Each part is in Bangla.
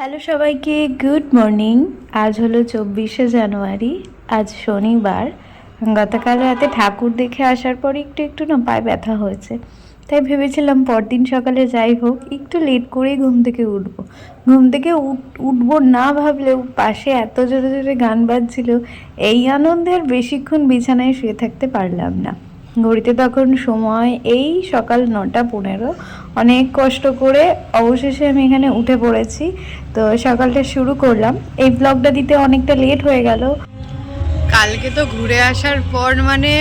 হ্যালো সবাইকে, গুড মর্নিং। আজ হলো 24শে জানুয়ারি। আজ শনিবার। গতকাল রাতে ঠাকুর দেখে আসার পর একটু একটু না পায়ে ব্যথা হয়েছে, তাই ভেবেছিলাম পরদিন সকালে যাই হোক একটু লেট করেই ঘুম থেকে উঠবো। ঘুম থেকে উঠবো না ভাবলেও পাশে এত জোরে জোরে গান বাজছিল, এই আনন্দে আর বেশিক্ষণ বিছানায় শুয়ে থাকতে পারলাম না। ঘড়িতে তখন সময় এই সকাল 9:15। অনেক কষ্ট করে অবশেষে আমি এখানে উঠে পড়েছি। তো সকালটা শুরু করলাম। এই ব্লগটা দিতে অনেকটা লেট হয়ে গেল। কালকে তো ঘুরে আসার পর মানে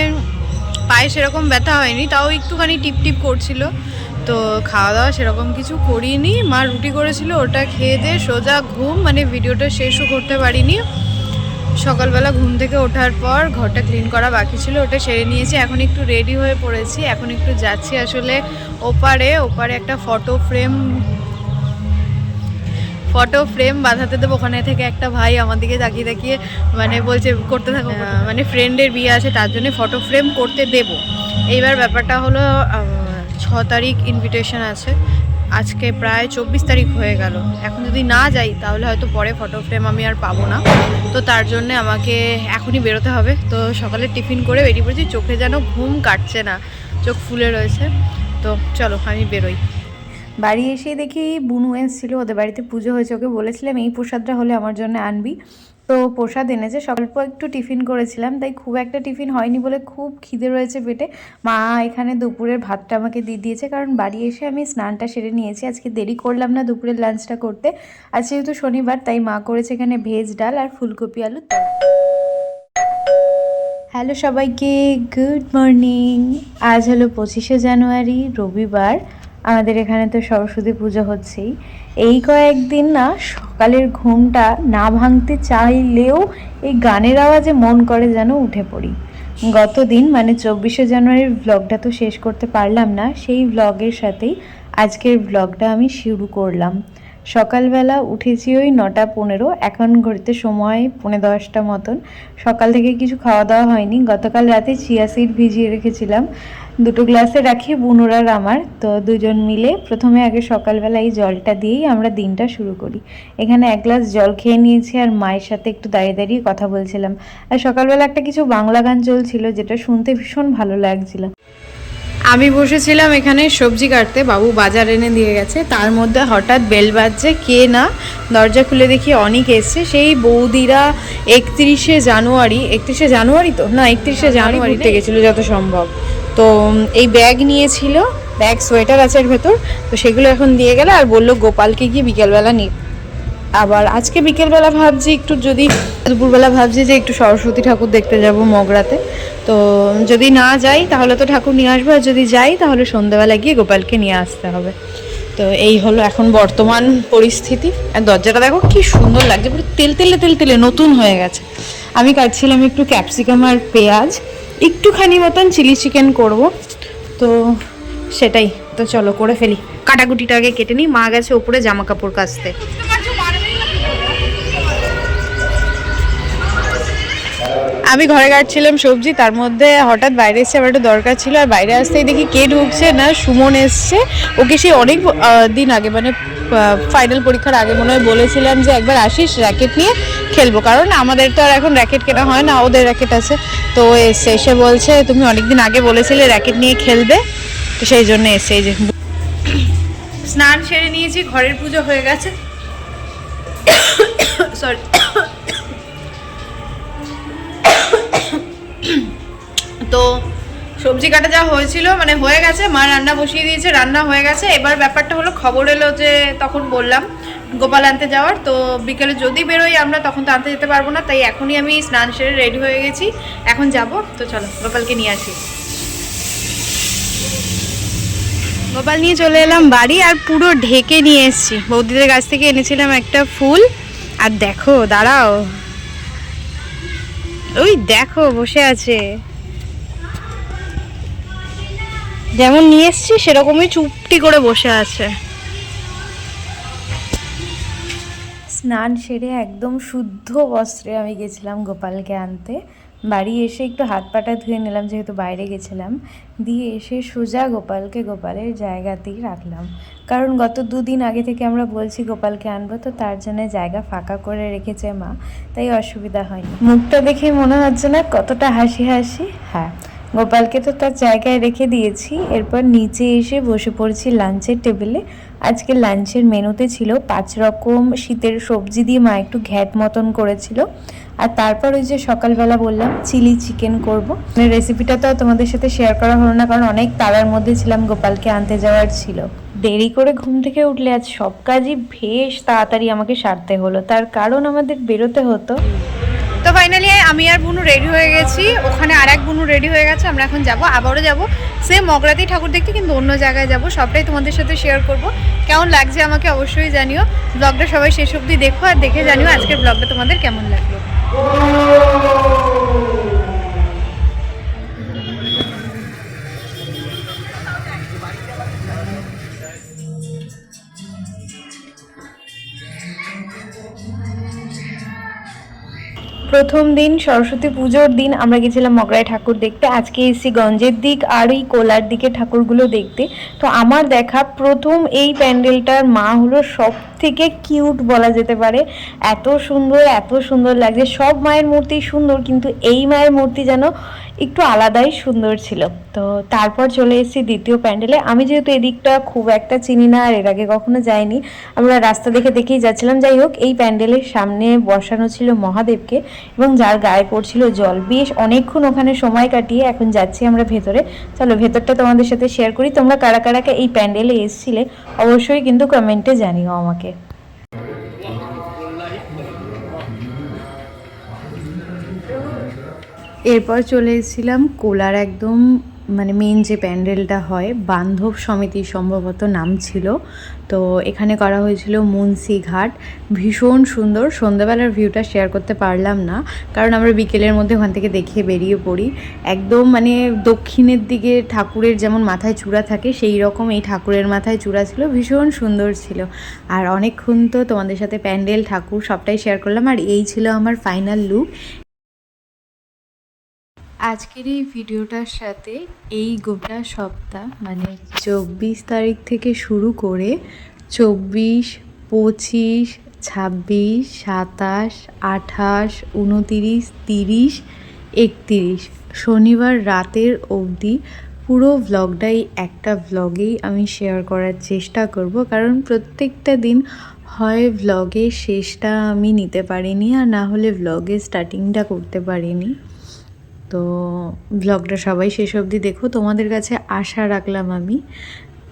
পায়ে সেরকম ব্যথা হয়নি, তাও একটুখানি টিপ টিপ করছিল। তো খাওয়া দাওয়া সেরকম কিছু করিনি, মা রুটি করেছিল ওটা খেয়ে দিয়ে সোজা ঘুম, মানে ভিডিওটা শেষও করতে পারিনি। সকালবেলা ঘুম থেকে ওঠার পর ঘরটা ক্লিন করা বাকি ছিল, ওটা সেরে নিয়েছি। এখন একটু রেডি হয়ে পড়েছি, এখন একটু যাচ্ছি আসলে ওপারে একটা ফটো ফ্রেম বাঁধাতে দেবো। ওখানে থেকে একটা ভাই আমার দিকে তাকিয়ে তাকিয়ে মানে বলছে করতে থাকো, মানে ফ্রেন্ডের বিয়ে আছে তার জন্য ফটো ফ্রেম করতে দেবো। এইবার ব্যাপারটা হলো 6 তারিখ ইনভিটেশন আছে, আজকে প্রায় 24 তারিখ হয়ে গেল। এখন যদি না যাই তাহলে হয়তো পরে ফটো ফ্রেম আমি আর পাবো না। তো তার জন্যে আমাকে এখনই বেরোতে হবে। তো সকালে টিফিন করে বেরিয়ে পড়েছি, চোখে যেন ঘুম কাটছে না, চোখ ফুলে রয়েছে। তো চলো আমি বেরোই। বাড়ি এসে দেখি বুনু এসেছিলো, ওদের বাড়িতে পুজো হয়েছে। ওকে বলেছিলাম এই প্রসাদটা হলে আমার জন্য আনবি, তো প্রসাদ এনেছে। স্বল্প একটু টিফিন করেছিলাম, তাই খুব একটা টিফিন হয়নি বলে খুব খিদে রয়েছে পেটে। মা এখানে দুপুরের ভাতটা আমাকে দিয়ে দিয়েছে, কারণ বাড়ি এসে আমি স্নানটা সেরে নিয়েছি। আজকে দেরি করলাম না দুপুরের লাঞ্চটা করতে। আজ যেহেতু শনিবার, তাই মা করেছে এখানে ভেজ ডাল আর ফুলকপি আলু। হ্যালো সবাইকে, গুড মর্নিং। আজ হলো 25শে জানুয়ারি, রবিবার। আমাদের এখানে তো সরস্বতী পুজো হচ্ছেই। এই কয়েকদিন না সকালের ঘুমটা না ভাঙতে চাইলেও এই গানের আওয়াজে মন করে যেন উঠে পড়ি। গত দিন মানে 24শে জানুয়ারির ব্লগটা তো শেষ করতে পারলাম না, সেই ব্লগের সাথেই আজকের ব্লগটা আমি শুরু করলাম। সকালবেলা উঠেছি ওই 9:15, এখন ঘড়িতে সময় 9:45 মতন। সকাল থেকে কিছু খাওয়া দাওয়া হয়নি। গতকাল রাতে চিয়া সিড ভিজিয়ে রেখেছিলাম, 2 গ্লাসে রাখি বুনুর আর আমার। তো দুজন মিলে প্রথমে আগে সকালবেলা এই জলটা দিয়েই আমরা দিনটা শুরু করি। এখানে 1 গ্লাস জল খেয়ে নিয়েছি আর মায়ের সাথে একটু দাঁড়িয়ে দাঁড়িয়ে কথা বলছিলাম। আর সকালবেলা একটা কিছু বাংলা গান চলছিল, যেটা শুনতে ভীষণ ভালো লাগছিল। আমি বসেছিলাম এখানে সবজি কাটতে, বাবু বাজার এনে দিয়ে গেছে। তার মধ্যে হঠাৎ বেল বাজছে, কে না, দরজা খুলে দেখি অনেক এসছে। সেই বৌদিরা 31শে জানুয়ারি তো না 31শে জানুয়ারি ঘুরতে গেছিলো যত সম্ভব। তো এই ব্যাগ নিয়েছিল, ব্যাগ সোয়েটার আছে এর ভেতর, তো সেগুলো এখন দিয়ে গেল আর বললো গোপালকে গিয়ে বিকেলবেলা নিয়ে। আবার আজকে বিকেলবেলা ভাবছি একটু, যদি দুপুরবেলা ভাবছি যে একটু সরস্বতী ঠাকুর দেখতে যাব মগরাতে। তো যদি না যাই তাহলে তো ঠাকুর নিয়ে আসবো, আর যদি যাই তাহলে সন্ধ্যাবেলা গিয়ে গোপালকে নিয়ে আসতে হবে। তো এই হলো এখন বর্তমান পরিস্থিতি। আর দরজাটা দেখো কি সুন্দর লাগছে, পুরো তেল তেলে নতুন হয়ে গেছে। আমি কাটছিলাম একটু ক্যাপসিকাম আর পেঁয়াজ, একটুখানি মতন চিলি চিকেন করব, তো সেটাই। তো চলো করে ফেলি, কাটাকুটিটা আগে কেটে নিই। মা গেছে ওপরে জামা কাপড় কাচতে। আমি ঘরে কাটছিলাম সবজি, তার মধ্যে হঠাৎ বাইরে এসছে, আমার একটু দরকার ছিল। আর বাইরে আসতেই দেখি কে ঢুকছে না, সুমন এসছে। ওকে সেই অনেক দিন আগে, মানে ফাইনাল পরীক্ষার আগে মনে হয় বলেছিলাম যে একবার আসিস র্যাকেট নিয়ে খেলবো, কারণ আমাদের তো আর এখন র্যাকেট কেনা হয় না, ওদের র্যাকেট আছে। তো এসে এসে বলছে তুমি অনেকদিন আগে বলেছিলে র্যাকেট নিয়ে খেলবে, তো সেই জন্য এসে এই যে স্নান সেরে নিয়েছি, ঘরের পুজো হয়ে গেছে। সরি। তো সবজি কাটা যা হয়েছিল মানে হয়ে গেছে, মা রান্না বসিয়ে দিয়েছে, রান্না হয়ে গেছে। এবার ব্যাপারটা হলো খবর এলো যে তখন বললাম গোপাল আনতে যাওয়ার, তো বিকেলে যদি বেরোই আমরা তখন তো আনতে যেতে পারবো না, তাই এখনই আমি স্নান সেরে রেডি হয়ে গেছি, এখন যাব। তো চলো গোপালকে নিয়ে আসি। গোপাল নিয়ে চলে এলাম বাড়ি, আর পুরো ঢেকে নিয়ে এসেছি। বৌদিদের কাছ থেকে এনেছিলাম একটা ফুল, আর দেখো দাঁড়াও, ওই দেখো বসে আছে, যেমন নিয়ে এসছি সেরকমই চুপটি করে বসে আছে। স্নান সেরে একদম শুদ্ধ বস্ত্রে আমি গেছিলাম গোপালকে আনতে। বাড়ি এসে একটু হাত পাটা ধুয়ে নিলাম যেহেতু বাইরে গেছিলাম, দিয়ে এসে সোজা গোপালকে গোপালের জায়গাতেই রাখলাম। কারণ গত 2 দিন আগে থেকে আমরা বলছি গোপালকে আনবো, তো তার জন্য জায়গা ফাঁকা করে রেখেছে মা, তাই অসুবিধা হয়নি। মুখটা দেখে মনে হচ্ছে না কতটা হাসি হাসি? হ্যাঁ, গোপালকে তো তার জায়গায় রেখে দিয়েছি। এরপর নিচে এসে বসে পড়েছি লাঞ্চের টেবিলে। আজকে লাঞ্চের মেনুতে ছিল 5 রকম শীতের সবজি দিয়ে মা একটু ঘ্যাট মতন করেছিল। আর তারপর ওই যে সকালবেলা বললাম চিলি চিকেন করবো। রেসিপিটা তো তোমাদের সাথে শেয়ার করা হলো না, কারণ অনেক তাড়ার মধ্যে ছিলাম, গোপালকে আনতে যাওয়ার ছিল। দেরি করে ঘুম থেকে উঠলে আজ সব কাজই বেশ তাড়াতাড়ি আমাকে সারতে হলো, তার কারণ আমাদের বেরোতে হতো। তো ফাইনালি আমি আর বুনু রেডি হয়ে গেছি, ওখানে আর এক বুনু রেডি হয়ে গেছে। আমরা এখন যাব, আবারও যাব সেম মগরাতেই ঠাকুর দেখতে, কিন্তু অন্য জায়গায় যাব। সবটাই তোমাদের সাথে শেয়ার করব। কেমন লাগছে আমাকে অবশ্যই জানিও। ব্লগটা সবাই শেষ অবধি দেখো আর দেখে জানিও আজকের ব্লগটা তোমাদের কেমন লাগলো। প্রথম দিন সরস্বতী পুজোর দিন আমরা গেছিলাম মগরায় ঠাকুর দেখতে। আজকে এসেছি গঞ্জের দিক আর ওই কোলার দিকে ঠাকুরগুলো দেখতে। তো আমার দেখা প্রথম এই প্যান্ডেলটার মা হলো সব থেকে কিউট বলা যেতে পারে। এত সুন্দর লাগছে। সব মায়ের মূর্তি সুন্দর, কিন্তু এই মায়ের মূর্তি যেন একটু আলাদাই সুন্দর ছিল। তো তারপর চলে এসেছি দ্বিতীয় প্যান্ডেলে। আমি যেহেতু এদিকটা খুব একটা চিনি না আর এর আগে কখনো যাইনি, আমরা রাস্তা দেখেই যাচ্ছিলাম। যাই হোক, এই প্যান্ডেলের সামনে বসানো ছিল মহাদেবকে এবং যার গায়ে পড়ছিল জল। বেশ অনেকক্ষণ ওখানে সময় কাটিয়ে এখন যাচ্ছি আমরা ভেতরে। চলো ভেতরটা তোমাদের সাথে শেয়ার করি। তোমরা কারা কারা এই প্যান্ডেলে এসেছিলে অবশ্যই কিন্তু কমেন্টে জানিও আমাকে। এরপর চলে এসেছিলাম কোলার একদম মানে মেন যে প্যান্ডেলটা হয়, বান্ধব সমিতি সম্ভবত নাম ছিল। তো এখানে করা হয়েছিল মুন্সি ঘাট। ভীষণ সুন্দর। সন্ধ্যাবেলার ভিউটা শেয়ার করতে পারলাম না, কারণ আমরা বিকেলের মধ্যে ওখান থেকে দেখিয়ে বেরিয়ে পড়ি। একদম মানে দক্ষিণের দিকে ঠাকুরের যেমন মাথায় চূড়া থাকে, সেই রকম এই ঠাকুরের মাথায় চূড়া ছিল। ভীষণ সুন্দর ছিল। আর অনেকক্ষণ তো তোমাদের সাথে প্যান্ডেল ঠাকুর সবটাই শেয়ার করলাম। আর এই ছিল আমার ফাইনাল লুক। আজকের এই ভিডিওটার সাথে এই গোটা সপ্তাহ মানে 24 তারিখ থেকে শুরু করে 24, 25, 26, 27, 28, 29, 30, 31 শনিবার রাতের অবধি পুরো ভ্লগটাই একটা ভ্লগেই আমি শেয়ার করার চেষ্টা করব, কারণ প্রত্যেকটা দিন হয় ভ্লগের শেষটা আমি নিতে পারিনি, আর না হলে ভ্লগের স্টার্টিংটা করতে পারিনি। তো ভ্লগটা সবাই শেষ অবধি দেখো। তোমাদের কাছে আশা রাখলাম আমি,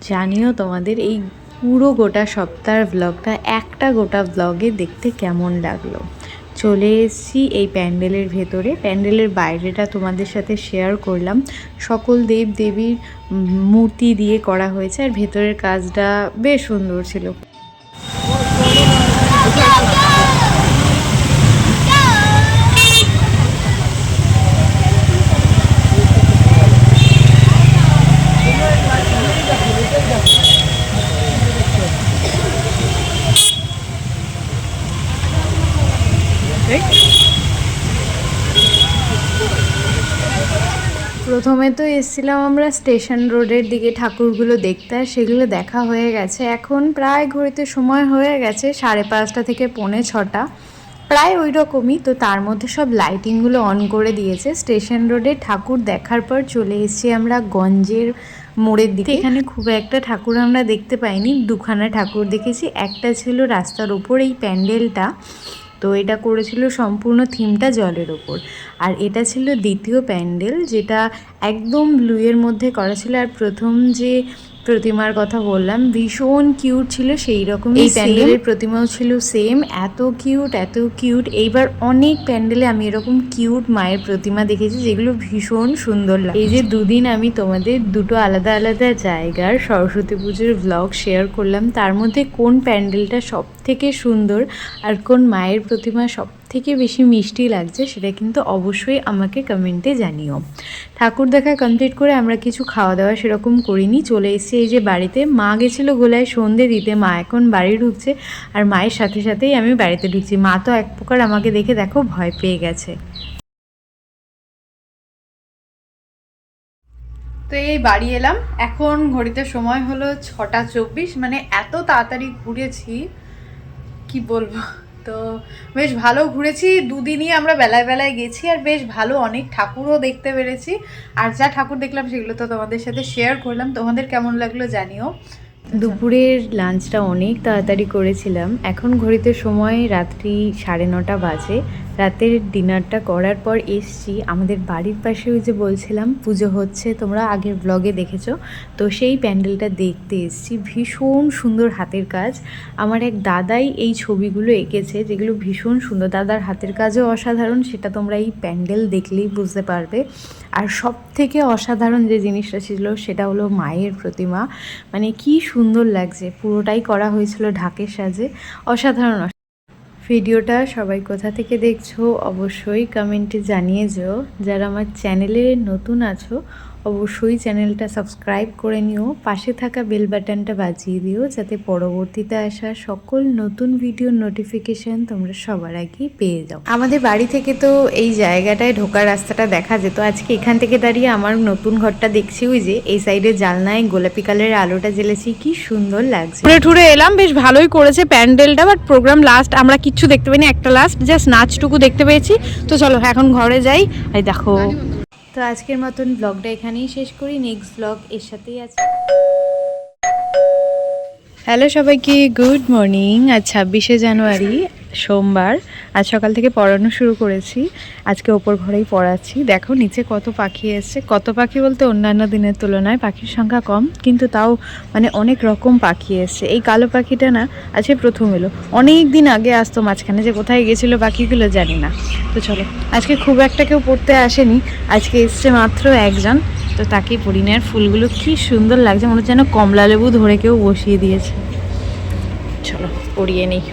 জানিও তোমাদের এই পুরো গোটা সপ্তাহের ভ্লগটা একটা গোটা ভ্লগে দেখতে কেমন লাগলো। চলে এসেছি এই প্যান্ডেলের ভেতরে। প্যান্ডেলের বাইরেটা তোমাদের সাথে শেয়ার করলাম। সকল দেব দেবীর মূর্তি দিয়ে করা হয়েছে, আর ভেতরের কাজটা বেশ সুন্দর ছিল। প্রথমে তো এসেছিলাম আমরা স্টেশন রোডের দিকে ঠাকুরগুলো দেখতে, আর সেগুলো দেখা হয়ে গেছে। এখন প্রায় ঘড়িতে সময় হয়ে গেছে 5:30 থেকে 5:45, প্রায় ওই রকমই। তো তার মধ্যে সব লাইটিংগুলো অন করে দিয়েছে। স্টেশন রোডে ঠাকুর দেখার পর চলে এসেছি আমরা গঞ্জের মোড়ের দিকে। এখানে খুব একটা ঠাকুর আমরা দেখতে পাইনি, 2খানা ঠাকুর দেখেছি। একটা ছিল রাস্তার ওপর এই প্যান্ডেলটা, তো এটা করেছিল সম্পূর্ণ থিমটা জলের ওপর। আর এটা ছিল দ্বিতীয় প্যান্ডেল, যেটা একদম ব্লুয়ের মধ্যে করা ছিল। আর প্রথম যে প্রতিমার কথা বললাম ভীষণ কিউট ছিল, সেই রকম এই প্যান্ডেলের প্রতিমাও ছিল সেম, এত কিউট। এইবার অনেক প্যান্ডেলে আমি এরকম কিউট মায়ের প্রতিমা দেখেছি যেগুলো ভীষণ সুন্দর লাগে। এই যে 2 দিন আমি তোমাদের 2টো আলাদা আলাদা জায়গার সরস্বতী পুজোর ভ্লগ শেয়ার করলাম, তার মধ্যে কোন প্যান্ডেলটা সব থেকে সুন্দর আর কোন মায়ের প্রতিমা সব থেকে বেশি মিষ্টি লাগছে সেটা কিন্তু অবশ্যই আমাকে কমেন্টে জানিও। ঠাকুর দেখা কমপ্লিট করে আমরা কিছু খাওয়া দাওয়া সেরকম করিনি, চলে এসেছি এই যে বাড়িতে। মা গেছিলো গোলায় সন্ধে দিতে, মা এখন বাড়ি ঢুকছে, আর মায়ের সাথে সাথেই আমি বাড়িতে ঢুকছি। মা তো এক প্রকার আমাকে দেখে দেখো ভয় পেয়ে গেছে। তো এই বাড়ি এলাম, এখন ঘড়িতে সময় হলো 6:24, মানে এত তাড়াতাড়ি ঘুরেছি কি বলবো। তো বেশ ভালো ঘুরেছি, দুদিনই আমরা বেলায় বেলায় গেছি, আর বেশ ভালো অনেক ঠাকুরও দেখতে পেরেছি। আর যা ঠাকুর দেখলাম সেগুলো তো তোমাদের সাথে শেয়ার করলাম, তোমাদের কেমন লাগলো জানিও। দুপুরের লাঞ্চটা অনেক তাড়াতাড়ি করেছিলাম। এখন ঘড়িতে সময় রাত্রি 9:30 বাজে। রাতের ডিনারটা করার পর এসছি আমাদের বাড়ির পাশে, ওই যে বলছিলাম পুজো হচ্ছে, তোমরা আগের ব্লগে দেখেছো, তো সেই প্যান্ডেলটা দেখতে এসছি। ভীষণ সুন্দর হাতের কাজ। আমার এক দাদাই এই ছবিগুলো এঁকেছে, যেগুলো ভীষণ সুন্দর। দাদার হাতের কাজও অসাধারণ, সেটা তোমরা এই প্যান্ডেল দেখলেই বুঝতে পারবে। আর সব থেকে অসাধারণ যে জিনিসটা ছিল সেটা হলো মায়ের প্রতিমা। মানে কি সুন্দর লাগছে, পুরোটাই করা হয়েছিল ঢাকের সাজে, অসাধারণ। ভিডিওটা সবাই কোথা থেকে দেখছো অবশ্যই কমেন্টে জানিয়ে যেও। যারা আমার চ্যানেলে নতুন আছো অবশ্যই চ্যানেলটা সাবস্ক্রাইব করে নিও, পাশে থাকা বেল বাটনটা বাজিয়ে দিও, যাতে পরবর্তীতে আসা সকল নতুন ভিডিওর নোটিফিকেশান তোমরা সবার আগেই পেয়ে যাও। আমাদের বাড়ি থেকে তো এই জায়গাটায় ঢোকার রাস্তাটা দেখা যেত। আজকে এখান থেকে দাঁড়িয়ে আমার নতুন ঘরটা দেখছি, ওই যে এই সাইডে জানলায় গোলাপি কালারের আলোটা জ্বেলেছি, কি সুন্দর লাগছে। ঘুরে টুরে এলাম, বেশ ভালোই করেছে প্যান্ডেলটা, বাট প্রোগ্রাম লাস্ট আমরা কিচ্ছু দেখতে পাইনি, একটা লাস্ট জাস্ট নাচটুকু দেখতে পেয়েছি। তো চলো এখন ঘরে যাই। এই দেখো, তো আজকের মতন ব্লগটা এখানেই শেষ করি, নেক্সট ব্লগ এর সাথেই আছে। হ্যালো সবাইকে, গুড মর্নিং। আজ 26শে জানুয়ারি, সোমবার। আজ সকাল থেকে পড়ানো শুরু করেছি। আজকে ওপর ঘরেই পড়াচ্ছি। দেখো নিচে কত পাখি এসছে, কত পাখি বলতে অন্যান্য দিনের তুলনায় পাখির সংখ্যা কম, কিন্তু তাও মানে অনেক রকম পাখি এসছে। এই কালো পাখিটা না আজকে প্রথম এলো, অনেক দিন আগে আসতো মাঝখানে, যে কোথায় গেছিলো পাখিগুলো জানি না। তো চলো, আজকে খুব একটা কেউ পড়তে আসেনি, আজকে এসছে মাত্র একজন, তো তাকেই পড়িনি। আর ফুলগুলো কি সুন্দর লাগছে, মনে হচ্ছে যেন কমলা লেবু ধরে কেউ বসিয়ে দিয়েছে। চলো পড়িয়ে নিই।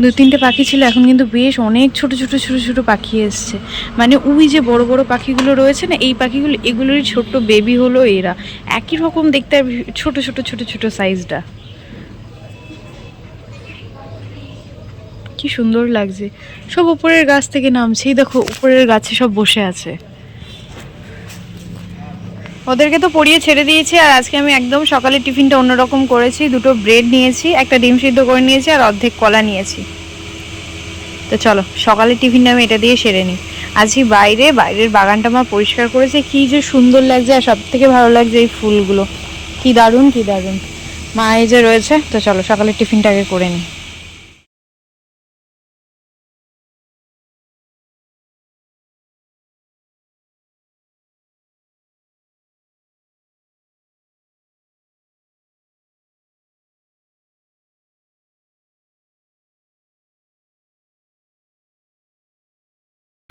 দু তিনটে পাখি ছিল, এখন কিন্তু বেশ অনেক ছোট ছোট ছোট ছোট পাখি এসছে। মানে ওই যে বড় বড় পাখিগুলো রয়েছে না, এই পাখিগুলো এগুলোরই ছোট্ট বেবি হলো এরা, একই রকম দেখতে, আর ছোট ছোট ছোট ছোট সাইজটা, কি সুন্দর লাগছে। সব উপরের গাছ থেকে নামছেই, দেখো উপরের গাছে সব বসে আছে। ওদেরকে তো পড়িয়ে ছেড়ে দিয়েছি। আর আজকে আমি একদম সকালে টিফিনটা অন্যরকম করেছি, দুটো ব্রেড নিয়েছি, একটা ডিম সিদ্ধ করে নিয়েছি, আর অর্ধেক কলা নিয়েছি। তো চলো সকালে টিফিনটা আমি এটা দিয়ে সেরে নিই। আজকে বাইরের বাগানটা আমার পরিষ্কার করেছে, কি যে সুন্দর লাগছে। আর সব থেকে ভালো লাগছে এই ফুলগুলো, কি দারুণ কি দারুণ। মা এই যে রয়েছে। তো চলো সকালে টিফিনটা আগে করে নিই।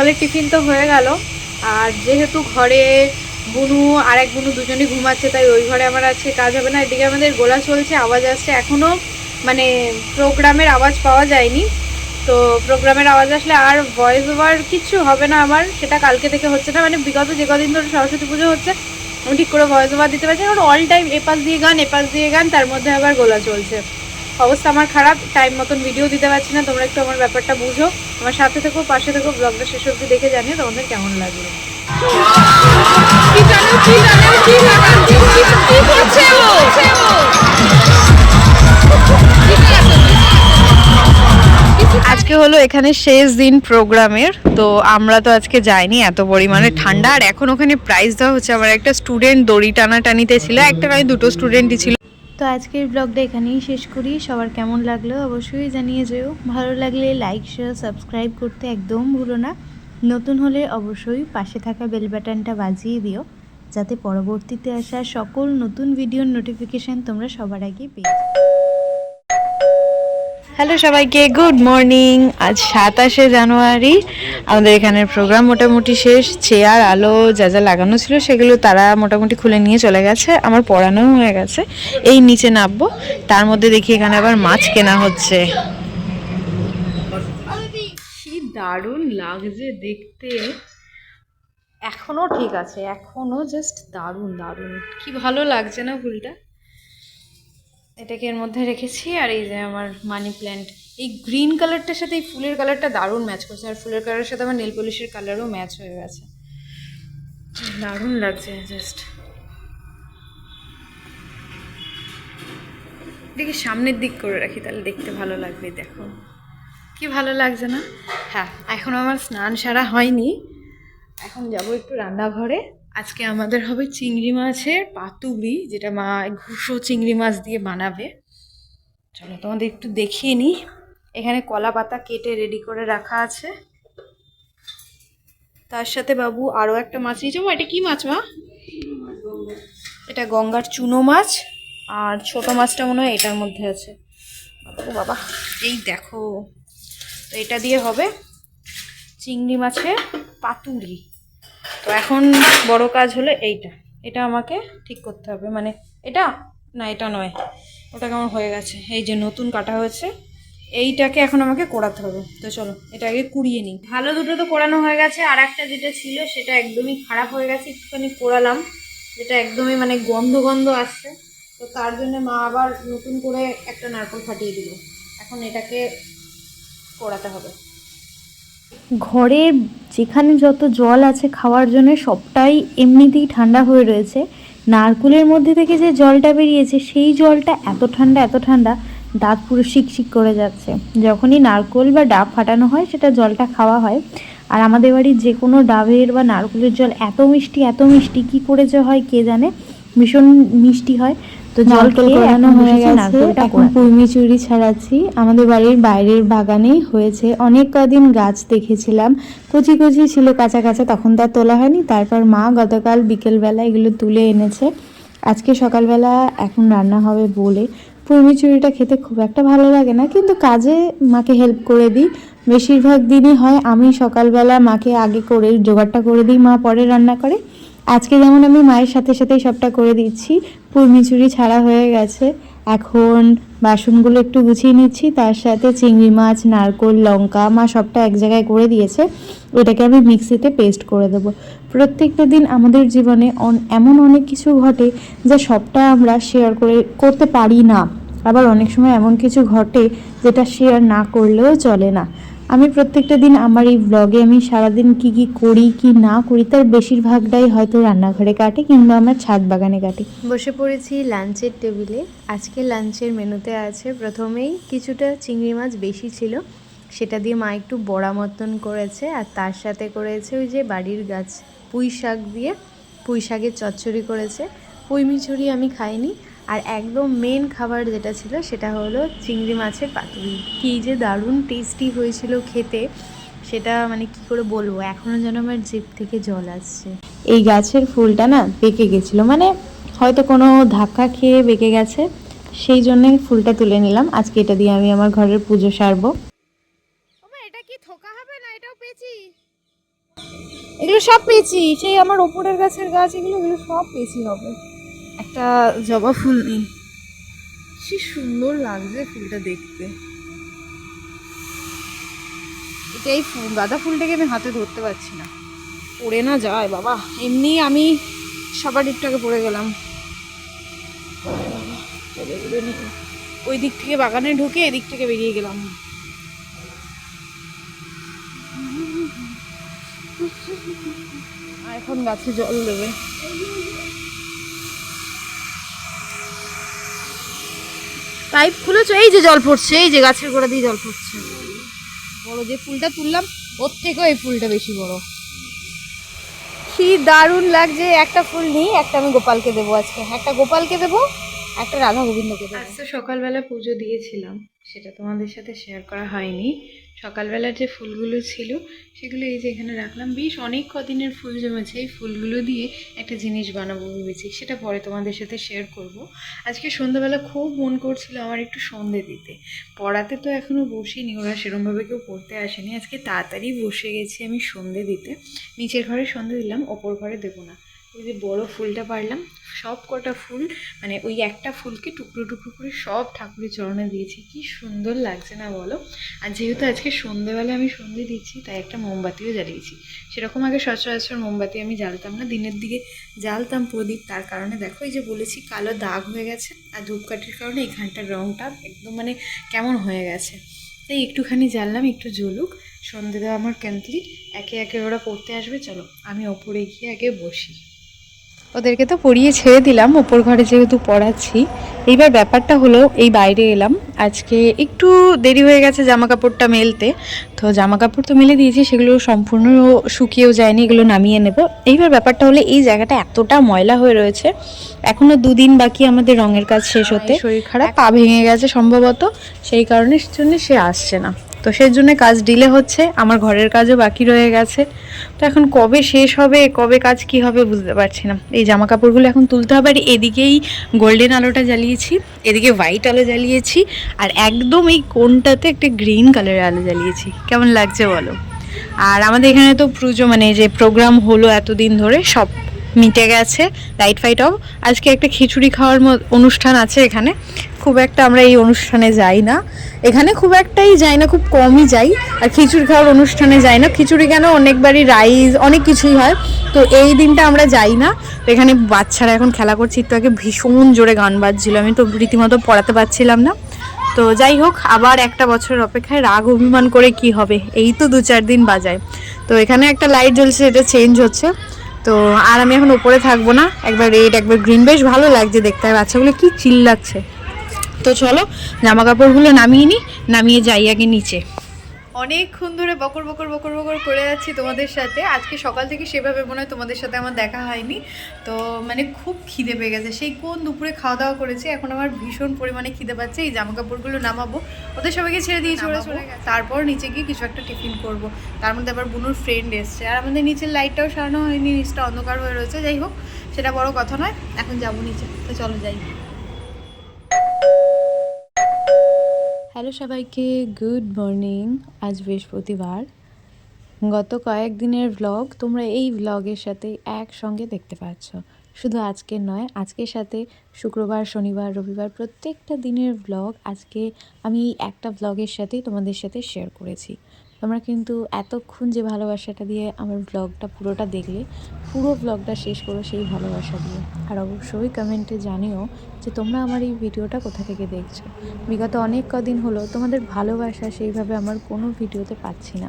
সকালের টিফিন তো হয়ে গেল। আর যেহেতু ঘরে বুনু আর এক বুনু দুজনেই ঘুমাচ্ছে, তাই ওই ঘরে আমার আজকে কাজ হবে না। এদিকে আমাদের গোলা চলছে, আওয়াজ আসছে, এখনও মানে প্রোগ্রামের আওয়াজ পাওয়া যায়নি। তো প্রোগ্রামের আওয়াজ আসলে আর ভয়েস ওভার কিচ্ছু হবে না আমার, সেটা কালকে থেকে হচ্ছে না। মানে বিগত যে কদিন ধরে সরস্বতী পুজো হচ্ছে আমি ঠিক করে ভয়েস ওভার দিতে পারছি, কারণ অল টাইম এপাশ দিয়ে গান, তার মধ্যে আবার গোলা চলছে। অবস্থা আমার খারাপ, টাইম মতন ভিডিও দিতে পারছি না। তোমরা একটু আমার ব্যাপারটা বুঝো, আমার সাথে থেকো, পাশে থেকো, ব্লগটা শেষ অবধি দেখে জানিয়ে তোমাদের কেমন লাগলো। আজকে হলো এখানে শেষ দিন প্রোগ্রামের। তো আমরা তো আজকে যাইনি, এত পরিমাণে ঠান্ডা। আর এখন ওখানে প্রাইজ দেওয়া হচ্ছে। আমার একটা স্টুডেন্ট দড়ি টানাটানিতে ছিল, একটা নয় দুটো স্টুডেন্টই ছিল। তো আজকের ব্লগটা এখানেই শেষ করি। সবার কেমন লাগলো অবশ্যই জানিয়ে যেও। ভালো লাগলে লাইক শেয়ার সাবস্ক্রাইব করতে একদম ভুলো না। নতুন হলে অবশ্যই পাশে থাকা বেল বাটনটা বাজিয়ে দিও, যাতে পরবর্তীতে আসা সকল নতুন ভিডিওর নোটিফিকেশান তোমরা সবার আগে পেয়ে যাও। হ্যালো সবাইকে, গুড মর্নিং। আজ 27শে জানুয়ারি। আমাদের এখানের প্রোগ্রাম মোটামুটি শেষ। চেয়ার আলো যা যা লাগানো ছিল সেগুলো তারা মোটামুটি খুলে নিয়ে চলে গেছে। আমার পড়ানো হয়ে গেছে, এই নিচে নামবো। তার মধ্যে দেখি এখানে আবার মাছ কেনা হচ্ছে। কি দারুণ লাগছে দেখতে, এখনো ঠিক আছে, এখনো জাস্ট দারুণ দারুণ, কি ভালো লাগছে না ফুলটা। এটাকে এর মধ্যে রেখেছি। আর এই যে আমার মানি প্ল্যান্ট, এই গ্রিন কালারটার সাথে এই ফুলের কালারটা দারুণ ম্যাচ করছে, আর ফুলের কালারের সাথে আমার নেল পলিশের কালারও ম্যাচ হয়ে গেছে, দারুণ লাগছে জাস্ট। দেখি সামনের দিক করে রাখি, তাহলে দেখতে ভালো লাগবে। দেখো কি ভালো লাগছে না? হ্যাঁ, এখন আমার স্নান সারা হয়নি, এখন যাব একটু রান্নাঘরে। আজকে আমাদের হবে চিংড়ি মাছের পাতুরি, যেটা মা ঘুষো চিংড়ি মাছ দিয়ে বানাবে। চলো তোমাদের একটু দেখিয়ে নিই। এখানে কলা পাতা কেটে রেডি করে রাখা আছে, তার সাথে বাবু আরও একটা মাছ নিয়েছে। এটা কি মাছ মা? এটা গঙ্গার চুনো মাছ, আর ছোট মাছটা মনে হয় এটার মধ্যে আছে। ও বাবা, এই দেখো, তো এটা দিয়ে হবে চিংড়ি মাছের পাতুরি। তো এখন বড় কাজ হলো এটা আমাকে ঠিক করতে হবে, মানে এটা না, এটা নয়, ওটা কেমন হয়ে গেছে, এই যে নতুন কাটা হয়েছে, এইটাকে এখন আমাকে কোড়াতে হবে। তো চলো এটা আগে কুড়িয়ে নিই। ভালো দুটো তো কোড়ানো হয়ে গেছে, আর একটা যেটা ছিল সেটা একদমই খারাপ হয়ে গেছে, একটুখানি কোড়ালাম, যেটা একদমই মানে গন্ধ গন্ধ আসছে। তো তার জন্য মা আবার নতুন করে একটা নারকেল ফাটিয়ে দিল, এখন এটাকে কোড়াতে হবে। ঘরের যেখানে যত জল আছে খাওয়ার জন্য সবটাই এমনিতেই ঠান্ডা হয়ে রয়েছে। নারকেলের মধ্যে থেকে যে জলটা বেরিয়েছে সেই জলটা এত ঠান্ডা দাঁত পুরো শিকশিক করে যাচ্ছে। যখনই নারকেল বা ডাব ফাটানো হয় সেটা জলটা খাওয়া হয়, আর আমাদের বাড়ির যে কোনো ডাবের বা নারকেলের জল এত মিষ্টি কী করে যে হয় কে জানে, ভীষণ মিষ্টি হয়। তো জল করানো হয়ে গেছে, এখন কুর্মি চুরি ছাড়াচ্ছি। আমাদের বাড়ির বাইরের বাগানেই হয়েছে, অনেক কদিন গাছ দেখেছিলাম, কচি ছিল কাঁচা, তখন তার তোলা হয়নি। তারপর মা গতকাল বিকেলবেলা এগুলো তুলে এনেছে, আজকে সকালবেলা এখন রান্না হবে বলে। কুর্মি চুরিটা খেতে খুব একটা ভালো লাগে না, কিন্তু কাজে মাকে হেল্প করে দিই। বেশিরভাগ দিনই হয় আমি সকালবেলা মাকে আগে করে জোগাড়টা করে দিই, মা পরে রান্না করে। আজকে যেমন আমি মায়ের সাথেই সবটা করে দিচ্ছি। কুর্মিচুরি ছাড়া হয়ে গেছে, এখন বাসনগুলো একটু গুছিয়ে নিচ্ছি, তার সাথে চিংড়ি মাছ, নারকেল, লঙ্কা মা সবটা এক জায়গায় করে দিয়েছে, ওটাকে আমি মিক্সিতে পেস্ট করে দেবো। প্রত্যেকটা দিন আমাদের জীবনে এমন অনেক কিছু ঘটে যা সবটা আমরা শেয়ার করতে পারি না, আবার অনেক সময় এমন কিছু ঘটে যেটা শেয়ার না করলেও চলে না। আমি প্রত্যেকটা দিন আমার এই ব্লগে আমি সারাদিন কি করি কি না করি তার বেশিরভাগটাই হয়তো রান্নাঘরে কাটে কিংবা আমার ছাদ বাগানে কাটে। বসে পড়েছি লাঞ্চের টেবিলে। আজকে লাঞ্চের মেনুতে আছে প্রথমেই কিছুটা চিংড়ি মাছ বেশি ছিল, সেটা দিয়ে মা একটু বড়া মতন করেছে, আর তার সাথে করেছে ওই যে বাড়ির গাছ পুঁই শাক দিয়ে পুঁই শাকের চচ্চড়ি করেছে। পুঁই মিচুরি আমি খাইনি। আর একদম মেন খাবার যেটা ছিল সেটা হলো চিংড়ি মাছের পাতুরি। কী যে দারুণ টেস্টি হয়েছিল খেতে, সেটা মানে কি করে বলবো, এখনও যেন আমার জিভ থেকে জল আসছে। এই গাছের ফুলটা না বেঁকে গেছিলো, মানে হয়তো কোনো ধাক্কা খেয়ে বেঁকে গেছে, সেই জন্যই ফুলটা তুলে নিলাম। আজকে এটা দিয়ে আমি আমার ঘরের পুজো সারবো। এটা কি থোকা হবে না? এটাও পেয়েছি, এগুলো সব পেয়েছি, সেই আমার ওপরের গাছের গাছ, এগুলো সব পেয়েছি হবে। একটা জবা ফুল নেই, কি সুন্দর লাগছে ফুলটা দেখতে। এটা এই ফুল গাঁদা ফুলটাকে আমি হাতে ধরতে পারছি না, পড়ে না যায় বাবা। এমনি আমি সবার একটু পড়ে গেলাম। ওই দিক থেকে বাগানে ঢুকে এদিক থেকে বেরিয়ে গেলাম। এখন গাছে জল দেবে। পাইপ খুলেছো? এই যে জল পড়ছে, এই যে গাছের গোড়া দিয়ে জল পড়ছে। বড় যে ফুলটা তুললাম ওর থেকেও এই ফুলটা বেশি বড়। কি দারুণ লাগছে। একটা ফুল নিই, একটা আমি গোপালকে দেবো আজকে, একটা গোপালকে দেবো, একটা রাধা গোবিন্দকে দেবো। আজ তো সকালবেলা পুজো দিয়েছিলাম, সেটা তোমাদের সাথে শেয়ার করা হয়নি। সকালবেলার যে ফুলগুলো ছিল সেগুলো এই যে এখানে রাখলাম, বেশ অনেক কদিনের ফুল জমেছে। এই ফুলগুলো দিয়ে একটা জিনিস বানাবো ভেবেছি, সেটা পরে তোমাদের সাথে শেয়ার করব। আজকে সন্ধ্যাবেলা খুব মন করছিল আমার একটু সন্ধে দিতে। পড়াতে তো এখনও বসিনি, ওরা সেরমভাবে কেউ পড়তে আসেনি। আজকে তাড়াতাড়ি বসে গেছি আমি সন্ধে দিতে। নিচের ঘরে সন্ধে দিলাম, ওপর ঘরে দেবো না। ওই যে বড় ফুলটা পারলাম, সব কটা ফুল মানে ওই একটা ফুলকে টুকরো টুকরো করে সব ঠাকুরের চরণে দিয়েছি। কি সুন্দর লাগছে না বলো? আর যেহেতু আজকে সন্ধেবেলা আমি সন্ধে দিচ্ছি, তাই একটা মোমবাতিও জ্বালিয়েছি। সেরকম আগে সচরাচর মোমবাতি আমি জ্বালতাম না, দিনের দিকে জ্বালতাম প্রদীপ। তার কারণে দেখো এই যে বলেছি কালো দাগ হয়ে গেছে, আর ধূপকাঠির কারণে এখানটার রঙটা একদম মানে কেমন হয়ে গেছে। তাই একটুখানি জ্বাললাম, একটু জ্বলুক, সন্ধে দেওয়া আমার কমপ্লিট। একে একে ওরা পড়তে আসবে, চলো আমি ওপরে গিয়ে আগে বসি। ওদেরকে তো পড়িয়ে ছেড়ে দিলাম, ওপর ঘরে যেহেতু পড়াচ্ছি। এইবার ব্যাপারটা হলো, এই বাইরে এলাম, আজকে একটু দেরি হয়ে গেছে জামা কাপড়টা মেলতে। তো জামা কাপড় তো মেলে দিয়েছি, সেগুলো সম্পূর্ণ শুকিয়েও যায়নি, এগুলো নামিয়ে নেব। এইবার ব্যাপারটা হলো, এই জায়গাটা এতটা ময়লা হয়ে রয়েছে, এখনও 2 দিন বাকি আমাদের রঙের কাজ শেষ হতে। শরীর খারাপ, পা ভেঙে গেছে সম্ভবত, সেই কারণের জন্য সে আসছে না। তো সেই জন্য কাজ ডিলে হচ্ছে, আমার ঘরের কাজও বাকি রয়ে গেছে। তো এখন কবে শেষ হবে, কবে কাজ কি হবে বুঝতে পারছি না। এই জামা কাপড়গুলো এখন তুলতে হবে। আর এদিকেই গোল্ডেন আলোটা জ্বালিয়েছি, এদিকে হোয়াইট আলো জ্বালিয়েছি, আর একদম এই কোণটাতে একটা গ্রিন কালারের আলো জ্বালিয়েছি। কেমন লাগছে বলো? আর আমাদের এখানে তো পুজো, মানে যে প্রোগ্রাম হলো এতদিন ধরে, সব মিটে গেছে, লাইট ফাইট অফ। আজকে একটা খিচুড়ি খাওয়ার অনুষ্ঠান আছে এখানে। খুব একটা আমরা এই অনুষ্ঠানে যাই না, এখানে খুব একটাই যাই না, খুব কমই যাই। আর খিচুড়ি খাওয়ার অনুষ্ঠানে যাই না, খিচুড়ি কেন, অনেকবারই রাইস অনেক কিছুই হয়, তো এই দিনটা আমরা যাই না। তো এখানে বাচ্চারা এখন খেলা করছে, একটু আগে ভীষণ জোরে গান বাজছিল, আমি তো রীতিমতো পড়াতে পারছিলাম না। তো যাই হোক, আবার একটা বছরের অপেক্ষায় রাগ অভিমান করে কি হবে, এই তো 2-4 দিন বাজায়। তো এখানে একটা লাইট জ্বলছে, এটা চেঞ্জ হচ্ছে। তো আর আমি এখন উপরে থাকবো না, একবার রেড একবার গ্রিন, বেশ ভালো লাগছে দেখতে। আর বাচ্চাগুলো কি চিল্লাচ্ছে। তো চলো জামা কাপড়গুলো নামিয়ে নিই, নামিয়ে যাই আগে নিচে। অনেকক্ষণ ধরে বকর বকর বকর বকর করে যাচ্ছি তোমাদের সাথে। আজকে সকাল থেকে সেভাবে মনে হয় তোমাদের সাথে আমার দেখা হয়নি। তো মানে খুব খিদে পেয়ে গেছে, সেই কোন দুপুরে খাওয়া দাওয়া করেছি, এখন আমার ভীষণ পরিমাণে খিদে পাচ্ছে। এই জামা কাপড়গুলো নামাবো, ওদের সবাইকে ছেড়ে দিয়ে চলে গেছে, তারপর নিচে গিয়ে কিছু একটা টিফিন করব। তার মধ্যে আবার বুনুর ফ্রেন্ড এসছে, আর আমাদের নিচের লাইটটাও সারানো হয়নি, নিচটা অন্ধকার হয়ে রয়েছে। যাই হোক, সেটা বড় কথা নয়, এখন যাবো নিচে। তো চলো যাই। হ্যালো সবাইকে, গুড মর্নিং। আজ বৃহস্পতিবার। গত কয়েকদিনের ভ্লগ তোমরা এই ভ্লগের সাথে একসঙ্গে দেখতে পাচ্ছ। শুধু আজকের নয়, আজকের সাথে শুক্রবার, শনিবার, রবিবার প্রত্যেকটা দিনের ভ্লগ আজকে আমি এই একটা ভ্লগের সাথেই তোমাদের সাথে শেয়ার করেছি। তোমরা কিন্তু এতক্ষণ যে ভালোবাসাটা দিয়ে আমার ভ্লগটা পুরোটা দেখলে, পুরো ভ্লগটা শেষ করো সেই ভালোবাসা দিয়ে। আর অবশ্যই কমেন্টে জানিও যে তোমরা আমার এই ভিডিওটা কোথা থেকে দেখছো। বিগত অনেক কদিন হলো তোমাদের ভালোবাসা সেইভাবে আমার কোনো ভিডিওতে পাচ্ছি না।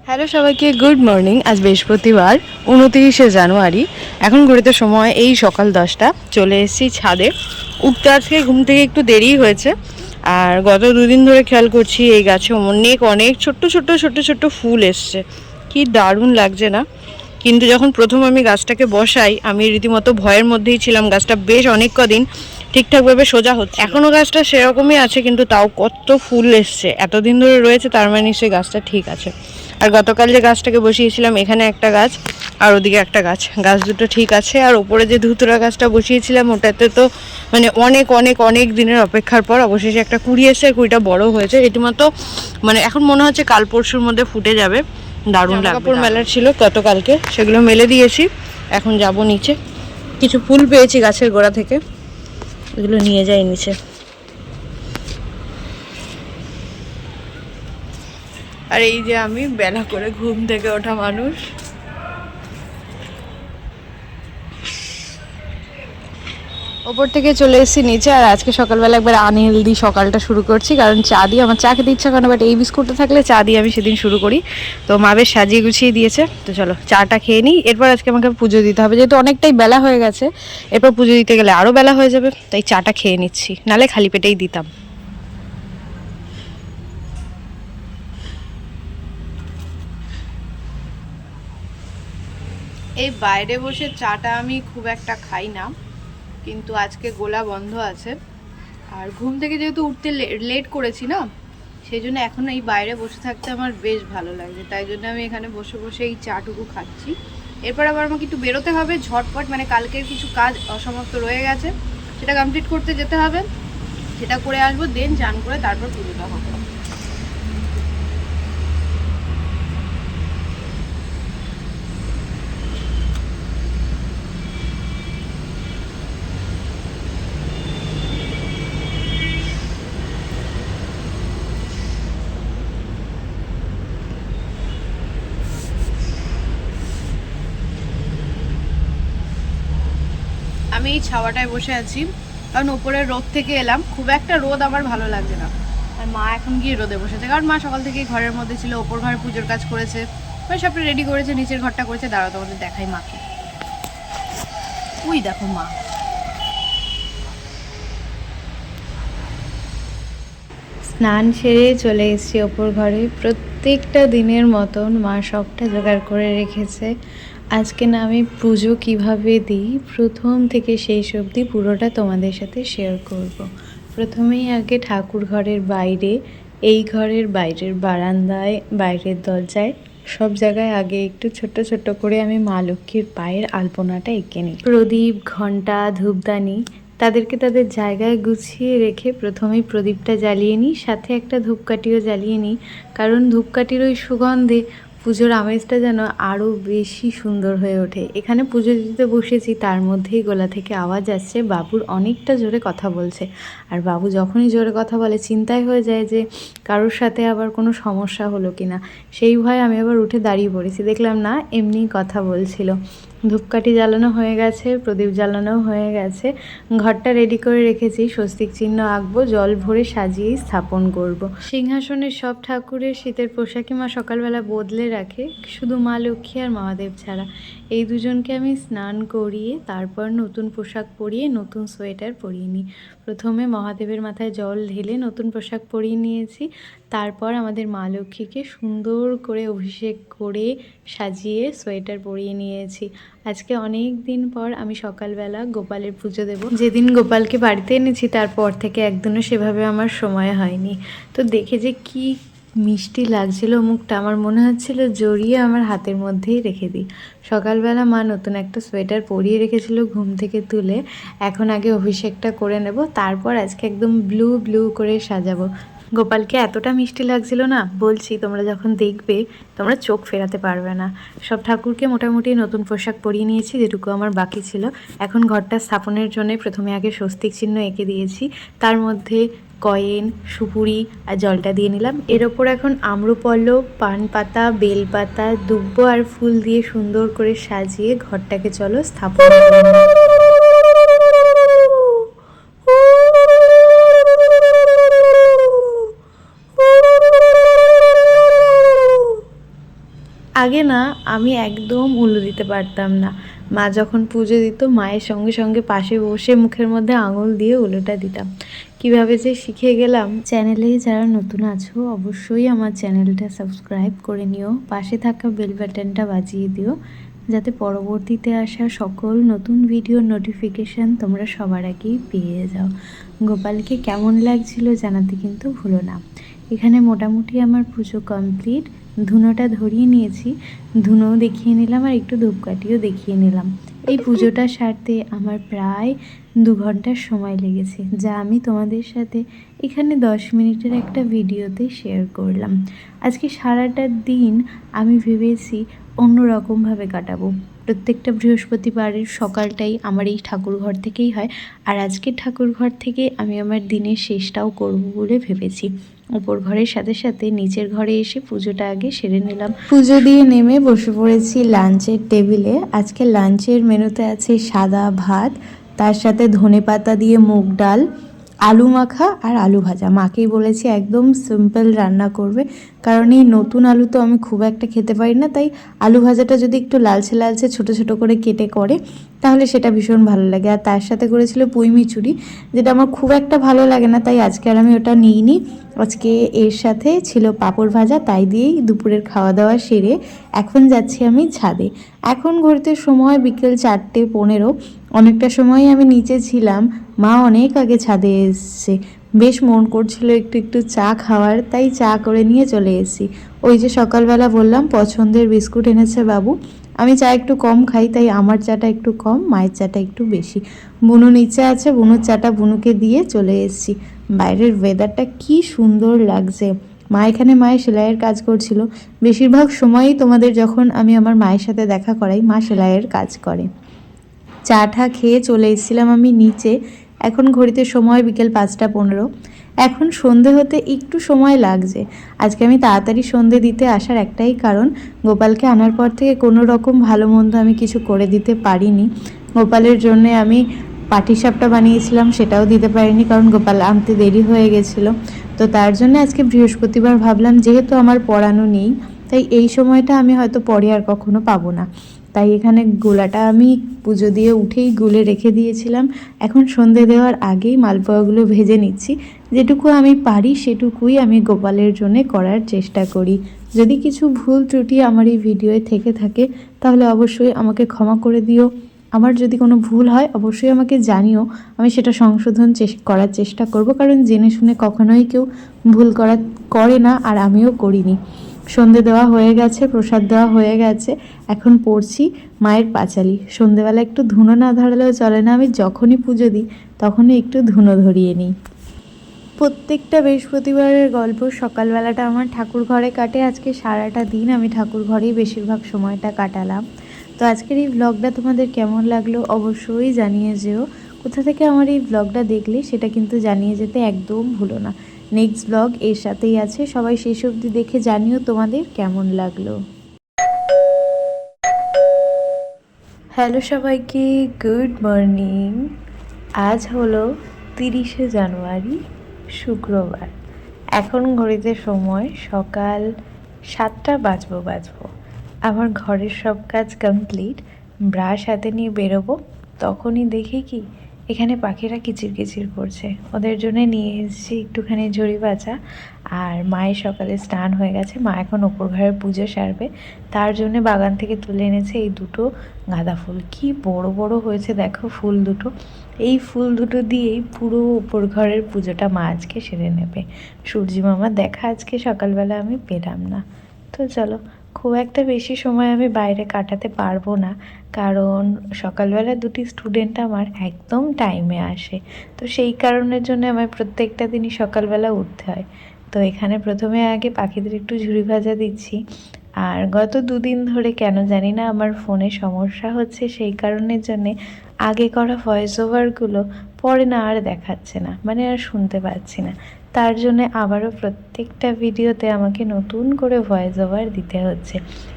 হ্যালো সবাইকে, গুড মর্নিং। আজ বৃহস্পতিবার, 29শে জানুয়ারি। এখন ঘড়িতে সময় এই সকাল 10টা। চলে এসেছি ছাদে। উঠতে আজকে ঘুম থেকে একটু দেরিই হয়েছে। আর গত 2 দিন ধরে খেয়াল করছি এই গাছে অনেক অনেক ছোট্ট ছোট্ট ছোট্ট ছোট্ট ফুল এসছে, কি দারুণ লাগছে না? কিন্তু যখন প্রথম আমি গাছটাকে বসাই, আমি রীতিমতো ভয়ের মধ্যেই ছিলাম। গাছটা বেশ অনেক কদিন ঠিকঠাকভাবে সোজা হচ্ছে, এখনও গাছটা সেরকমই আছে, কিন্তু তাও কত ফুল এসছে। এতদিন ধরে রয়েছে, তার মানে সেই গাছটা ঠিক আছে। আর গতকাল যে গাছটাকে বসিয়েছিলাম, এখানে একটা গাছ আর ওদিকে একটা গাছ, গাছ দুটো ঠিক আছে। আর ওপরে যে ধুতুরা গাছটা বসিয়েছিলাম, ওটাতে তো মানে অনেক অনেক অনেক দিনের অপেক্ষার পর অবশেষে একটা কুড়ি এসছে। কুড়িটা বড় হয়েছে রীতিমতো, মানে এখন মনে হচ্ছে কাল পরশুর মধ্যে ফুটে যাবে। দারুণ লাগবে। কাপড় মেলার ছিল গতকালকে, সেগুলো মেলে দিয়েছি। এখন যাব নিচে, কিছু ফুল পেয়েছি গাছের গোড়া থেকে, এগুলো নিয়ে যাই নিচে। আর এই যে আমি বেলা করে ঘুম থেকে ওঠা মানুষ। ওপর থেকে চলে এসেছি নিচে। আর আজকে সকালবেলা একবার আনহেলদি সকালটা শুরু করছি, কারণ চা দিয়ে আমার চা খেতে ইচ্ছা করে না, বাট এই বিস্কুটটা থাকলে চা দিয়ে আমি সেদিন শুরু করি। তো মা বেশ সাজিয়ে গুছিয়ে দিয়েছে, তো চলো চাটা খেয়ে নিই। এরপর আজকে আমাকে পুজো দিতে হবে, যেহেতু অনেকটাই বেলা হয়ে গেছে। এরপর পুজো দিতে গেলে আরও বেলা হয়ে যাবে, তাই চাটা খেয়ে নিচ্ছি, নালে খালি পেটেই দিতাম। এই বাইরে বসে চাটা আমি খুব একটা খাই না, কিন্তু আজকে গোলা বন্ধ আছে। আর ঘুম থেকে যেহেতু উঠতে লেট করেছি না, সেই জন্য এখন এই বাইরে বসে থাকতে আমার বেশ ভালো লাগছে। তাই জন্য আমি এখানে বসে বসে এই চাটুকু খাচ্ছি। এরপর আবার আমাকে একটু বেরোতে হবে ঝটপট, মানে কালকের কিছু কাজ অসমাপ্ত রয়ে গেছে, সেটা কমপ্লিট করতে যেতে হবে। সেটা করে আসবো, দেন চান করে তারপর পুজোটা হবে। আমি এই ছাওয়াটায় বসে আছি, কারণ ওপরের রোদ থেকে এলাম, খুব একটা রোদ আমার ভালো লাগছে না। আর মা এখন গিয়ে রোদে বসেছে, কারণ মা সকাল থেকে ঘরের মধ্যে ছিল, ওপর ঘরে পুজোর কাজ করেছে, মানে সবটা রেডি করেছে, নিচের ঘরটা করেছে। দাঁড়াও তোমাদের দেখাই মাকে। ওই দেখো মা। স্নান সেরে চলে এসেছি ওপর ঘরে। প্রত্যেকটা দিনের মতন মা সবটা জোগাড় করে রেখেছে। আজকে না আমি পুজো কিভাবে দিই প্রথম থেকে শেষ অবধি পুরোটা তোমাদের সাথে শেয়ার করব। প্রথমেই আগে ঠাকুর ঘরের বাইরে, এই ঘরের বাইরের বারান্দায়, বাইরের দরজায়, সব জায়গায় আগে একটু ছোট ছোট করে আমি মা লক্ষ্মীর পায়ের আলপনাটা এঁকে নিই। প্রদীপ, ঘণ্টা, ধূপদানি তাদেরকে তাদের জায়গায় গুছিয়ে রেখে প্রথমেই প্রদীপটা জ্বালিয়ে নিই, সাথে একটা ধূপকাঠিও জ্বালিয়ে নিই। কারণ ধূপকাঠির ওই সুগন্ধে পুজোর আমেজটা যেন আরও বেশি সুন্দর হয়ে ওঠে। এখানে পুজো দিতে বসেছি, তার মধ্যেই গলা থেকে আওয়াজ আসছে বাবুর অনেকটা জোরে কথা বলছে। আর বাবু যখনই জোরে কথা বলে চিন্তায় হয়ে যায় যে কারোর সাথে আবার কোনো সমস্যা হলো কি না। সেই ভয়ে আমি আবার উঠে দাঁড়িয়ে পড়েছি, দেখলাম না এমনিই কথা বলছিল। ধূপকাঠি জ্বালানো হয়ে গেছে, প্রদীপ জ্বালানো হয়ে গেছে, ঘরটা রেডি করে রেখেছি। স্বস্তিক চিহ্ন আঁকবো, জল ভরে সাজিয়েই স্থাপন করব। সিংহাসনের সব ঠাকুরের শীতের পোশাকই মা সকালবেলা বদলে রাখে, শুধু মা লক্ষ্মী আর মহাদেব ছাড়া। এই দুজনকে আমি স্নান করিয়ে তারপর নতুন পোশাক পরিয়ে নতুন সোয়েটার পরিয়ে নিই। প্রথমে মহাদেবের মাথায় জল ঢেলে নতুন পোশাক পরিয়ে নিয়েছি, তারপর আমাদের মা লক্ষ্মীকে সুন্দর করে অভিষেক করে সাজিয়ে সোয়েটার পরিয়ে নিয়েছি। আজকে অনেক দিন পর আমি সকালবেলা গোপালের পুজো দেব। যেদিন গোপালকে বাড়িতে এনেছি তারপর থেকে একদিনও সেভাবে আমার সময় হয়নি। তো দেখে যে কি মিষ্টি লাগছিল মুখটা, আমার মনে হচ্ছিল জড়িয়ে আমার হাতের মধ্যেই রেখে দিই। সকালবেলা মা নতুন একটা সোয়েটার পরিয়ে রেখেছিল ঘুম থেকে তুলে। এখন আগে অভিষেকটা করে নেব, তারপর আজকে একদম ব্লু ব্লু করে সাজাবো। গোপালকে এতটা মিষ্টি লাগছিল না, বলছি তোমরা যখন দেখবে তোমরা চোখ ফেরাতে পারবে না। সব ঠাকুরকে মোটামুটি নতুন পোশাক পরিয়ে নিয়েছি, যেটুকু আমার বাকি ছিল। এখন ঘরটা স্থাপনের জন্য প্রথমে আগে স্বস্তিক চিহ্ন এঁকে দিয়েছি, তার মধ্যে কয়েন, সুপুরি আর জলটা দিয়ে নিলাম। এর ওপর এখন আম্রপল্লব, পান পাতা, বেলপাতা, দুব্ব আর ফুল দিয়ে সুন্দর করে সাজিয়ে ঘরটাকে চলো স্থাপন করব। আগে না আমি একদম উলু দিতে পারতাম না। মা যখন পুজো দিত মায়ের সঙ্গে সঙ্গে পাশে বসে মুখের মধ্যে আঙুল দিয়ে উলুটা দিতাম। কিভাবে যে শিখে গেলাম। চ্যানেলে যারা নতুন আছো অবশ্যই আমার চ্যানেলটা সাবস্ক্রাইব করে নিও, পাশে থাকা বেল বাটনটা বাজিয়ে দিও, যাতে পরবর্তীতে আসা সকল নতুন ভিডিওর নোটিফিকেশান তোমরা সবার আগেই পেয়ে যাও। গোপালকে কেমন লাগছিল জানাতে কিন্তু ভুলো না। এখানে মোটামুটি আমার পুজো কমপ্লিট। ধুনোটা ধরিয়ে নিয়েছি, ধুনোও দেখিয়ে নিলাম আর একটু ধূপকাঠিও দেখিয়ে নিলাম। এই পুজোটা সারতে আমার প্রায় 2 ঘন্টার সময় লেগেছে, যা আমি তোমাদের সাথে এখানে 10 মিনিটের একটা ভিডিওতে শেয়ার করলাম। আজকে সারাটা দিন আমি ভেবেছি অন্য রকমভাবে কাটাবো। প্রত্যেকটা বৃহস্পতিবারের সকালটাই আমার এই ঠাকুরঘর থেকেই হয়, আর আজকের ঠাকুরঘর থেকে আমি আমার দিনের শেষটাও করব বলে ভেবেছি। ওপর ঘরের সাথে সাথে নিচের ঘরে এসে পুজোটা আগে সেরে নিলাম। পুজো দিয়ে নেমে বসে পড়েছি লাঞ্চের টেবিলে। আজকে লাঞ্চের মেনুতে আছে সাদা ভাত, তার সাথে ধনেপাতা দিয়ে মুগ ডাল, আলু মাখা আর আলু ভাজা। মাকেই বলেছি একদম সিম্পল রান্না করবে, কারণ এই নতুন আলু তো আমি খুব একটা খেতে পারি না, তাই আলু ভাজাটা যদি একটু লালচে লালচে ছোট ছোট করে কেটে করে তাহলে সেটা ভীষণ ভালো লাগে। আর তার সাথে করেছিল পুঁই মিচুরি, যেটা আমার খুব একটা ভালো লাগে না, তাই আজকে আর আমি ওটা নিইনি। আজকে এর সাথে ছিল পাঁপড় ভাজা, তাই দিয়েই দুপুরের খাওয়া দাওয়া সেরে এখন যাচ্ছি আমি ছাদে। এখন ঘুরতে সময় বিকেল 4:15। অনেকটা সময় আমি নিচে ছিলাম, মা অনেক আগে ছাদে এসছে। বেশ মন করছিল একটু একটু চা খাওয়ার, তাই চা করে নিয়ে চলে এসেছি। ওই যে সকালবেলা বললাম পছন্দের বিস্কুট এনেছে বাবু। আমি চা একটু কম খাই, তাই আমার চাটা একটু কম, মায়ের চাটা একটু বেশি। বুনু নিচে আছে, বুনুর চাটা বুনুকে দিয়ে চলে এসেছি। বাইরের ওয়েদারটা কি সুন্দর লাগছে। মা এখানে মায়ের সেলাইয়ের কাজ করছিল। বেশিরভাগ সময়ই তোমাদের যখন আমি আমার মায়ের সাথে দেখা করাই, মা সেলাইয়ের কাজ করে। চাটা খেয়ে চলে এসেছিলাম আমি নিচে। এখন ঘড়িতে সময় বিকেল 5:15। এখন সন্ধে হতে একটু সময় লাগছে। আজকে আমি তাড়াতাড়ি সন্ধে দিতে আসার একটাই কারণ, গোপালকে আনার পর থেকে কোনো রকম ভালো মন্দ আমি কিছু করে দিতে পারিনি। গোপালের জন্যে আমি পাটিসাপটা বানিয়েছিলাম, সেটাও দিতে পারিনি কারণ গোপাল আনতে দেরি হয়ে গেছিলো। তো তার জন্য আজকে বৃহস্পতিবার ভাবলাম যেহেতু আমার পড়ানো নেই, তাই এই সময়টা আমি হয়তো পরে আর কখনো পাবো না, তাই এখানে গোলাটা আমি পুজো দিয়ে উঠেই গুলে রেখে দিয়েছিলাম। এখন সন্ধে দেওয়ার আগেই মালপোয়াগুলো ভেজে নিচ্ছি। যেটুকু আমি পারি সেটুকুই আমি গোপালের জন্য করার চেষ্টা করি। যদি কিছু ভুল ত্রুটি আমার এই ভিডিওয়ে থেকে থাকে তাহলে অবশ্যই আমাকে ক্ষমা করে দিও। আমার যদি কোনো ভুল হয় অবশ্যই আমাকে জানিও, আমি সেটা সংশোধন করার চেষ্টা করব, কারণ জেনে শুনে কখনোই কেউ ভুল করে না, আর আমিও করিনি। সন্ধে দেওয়া হয়ে গেছে, প্রসাদ দেওয়া হয়ে গেছে, এখন পড়ছি মায়ের পাঁচালি। সন্ধেবেলা একটু ধুনো না ধরালেও চলে না, আমি যখনই পুজো দিই তখনই একটু ধুনো ধরিয়ে নিই। প্রত্যেকটা বৃহস্পতিবারের গল্প সকালবেলাটা আমার ঠাকুর ঘরে কাটে। আজকে সারাটা দিন আমি ঠাকুর ঘরেই বেশিরভাগ সময়টা কাটালাম। তো আজকের এই ব্লগটা তোমাদের কেমন লাগলো অবশ্যই জানিয়ে যেও। কোথা থেকে আমার এই ব্লগটা দেখলে সেটা কিন্তু জানিয়ে যেতে একদম ভুলো না। নেক্সট ব্লগ এর সাথেই আছে, সবাই শেষ অবধি দেখে জানিও তোমাদের কেমন লাগলো। হ্যালো সবাইকে, গুড মর্নিং। আজ হলো 30শে জানুয়ারি, শুক্রবার। এখন ঘড়িতে সময় সকাল 7টা বাজবো। আমার ঘরের সব কাজ কমপ্লিট। ব্রাশ হাতে নিয়ে বেরোবো, তখনই দেখি কি এখানে পাখিরা কিচিরকিচির করছে। ওদের জন্য নিয়ে এসেছি একটুখানি ঝুড়ি ভাজা। আর মায়ের সকালে স্নান হয়ে গেছে, মা এখন ওপর ঘরের পুজো সারবে। তার জন্য বাগান থেকে তুলে এনেছে এই দুটো গাঁদা ফুল। কি বড় বড় হয়েছে দেখো ফুল দুটো। এই ফুল দুটো দিয়েই পুরো ওপর ঘরের পুজোটা মা আজকে সেরে নেবে। সূর্যি মামা দেখা আজকে সকালবেলা আমি পেলাম না। তো চলো, খুব একটা বেশি সময় আমি বাইরে কাটাতে পারবো না, কারণ সকালবেলা দুটি স্টুডেন্ট আমার একদম টাইমে আসে। তো সেই কারণের জন্য আমার প্রত্যেকটা দিনই সকালবেলা উঠতে হয়। তো এখানে প্রথমে আগে পাখিদের একটু ঝুড়ি ভাজা দিচ্ছি। আর গত 2 দিন ধরে কেন জানি না আমার ফোনে সমস্যা হচ্ছে, সেই কারণের জন্যে আগে করা ভয়েস ওভারগুলো পরে না আর দেখাচ্ছে না, মানে আর শুনতে পাচ্ছি না। তার জন্য আবারও প্রত্যেকটা ভিডিওতে আমাকে নতুন করে ভয়েস ওভার দিতে হচ্ছে।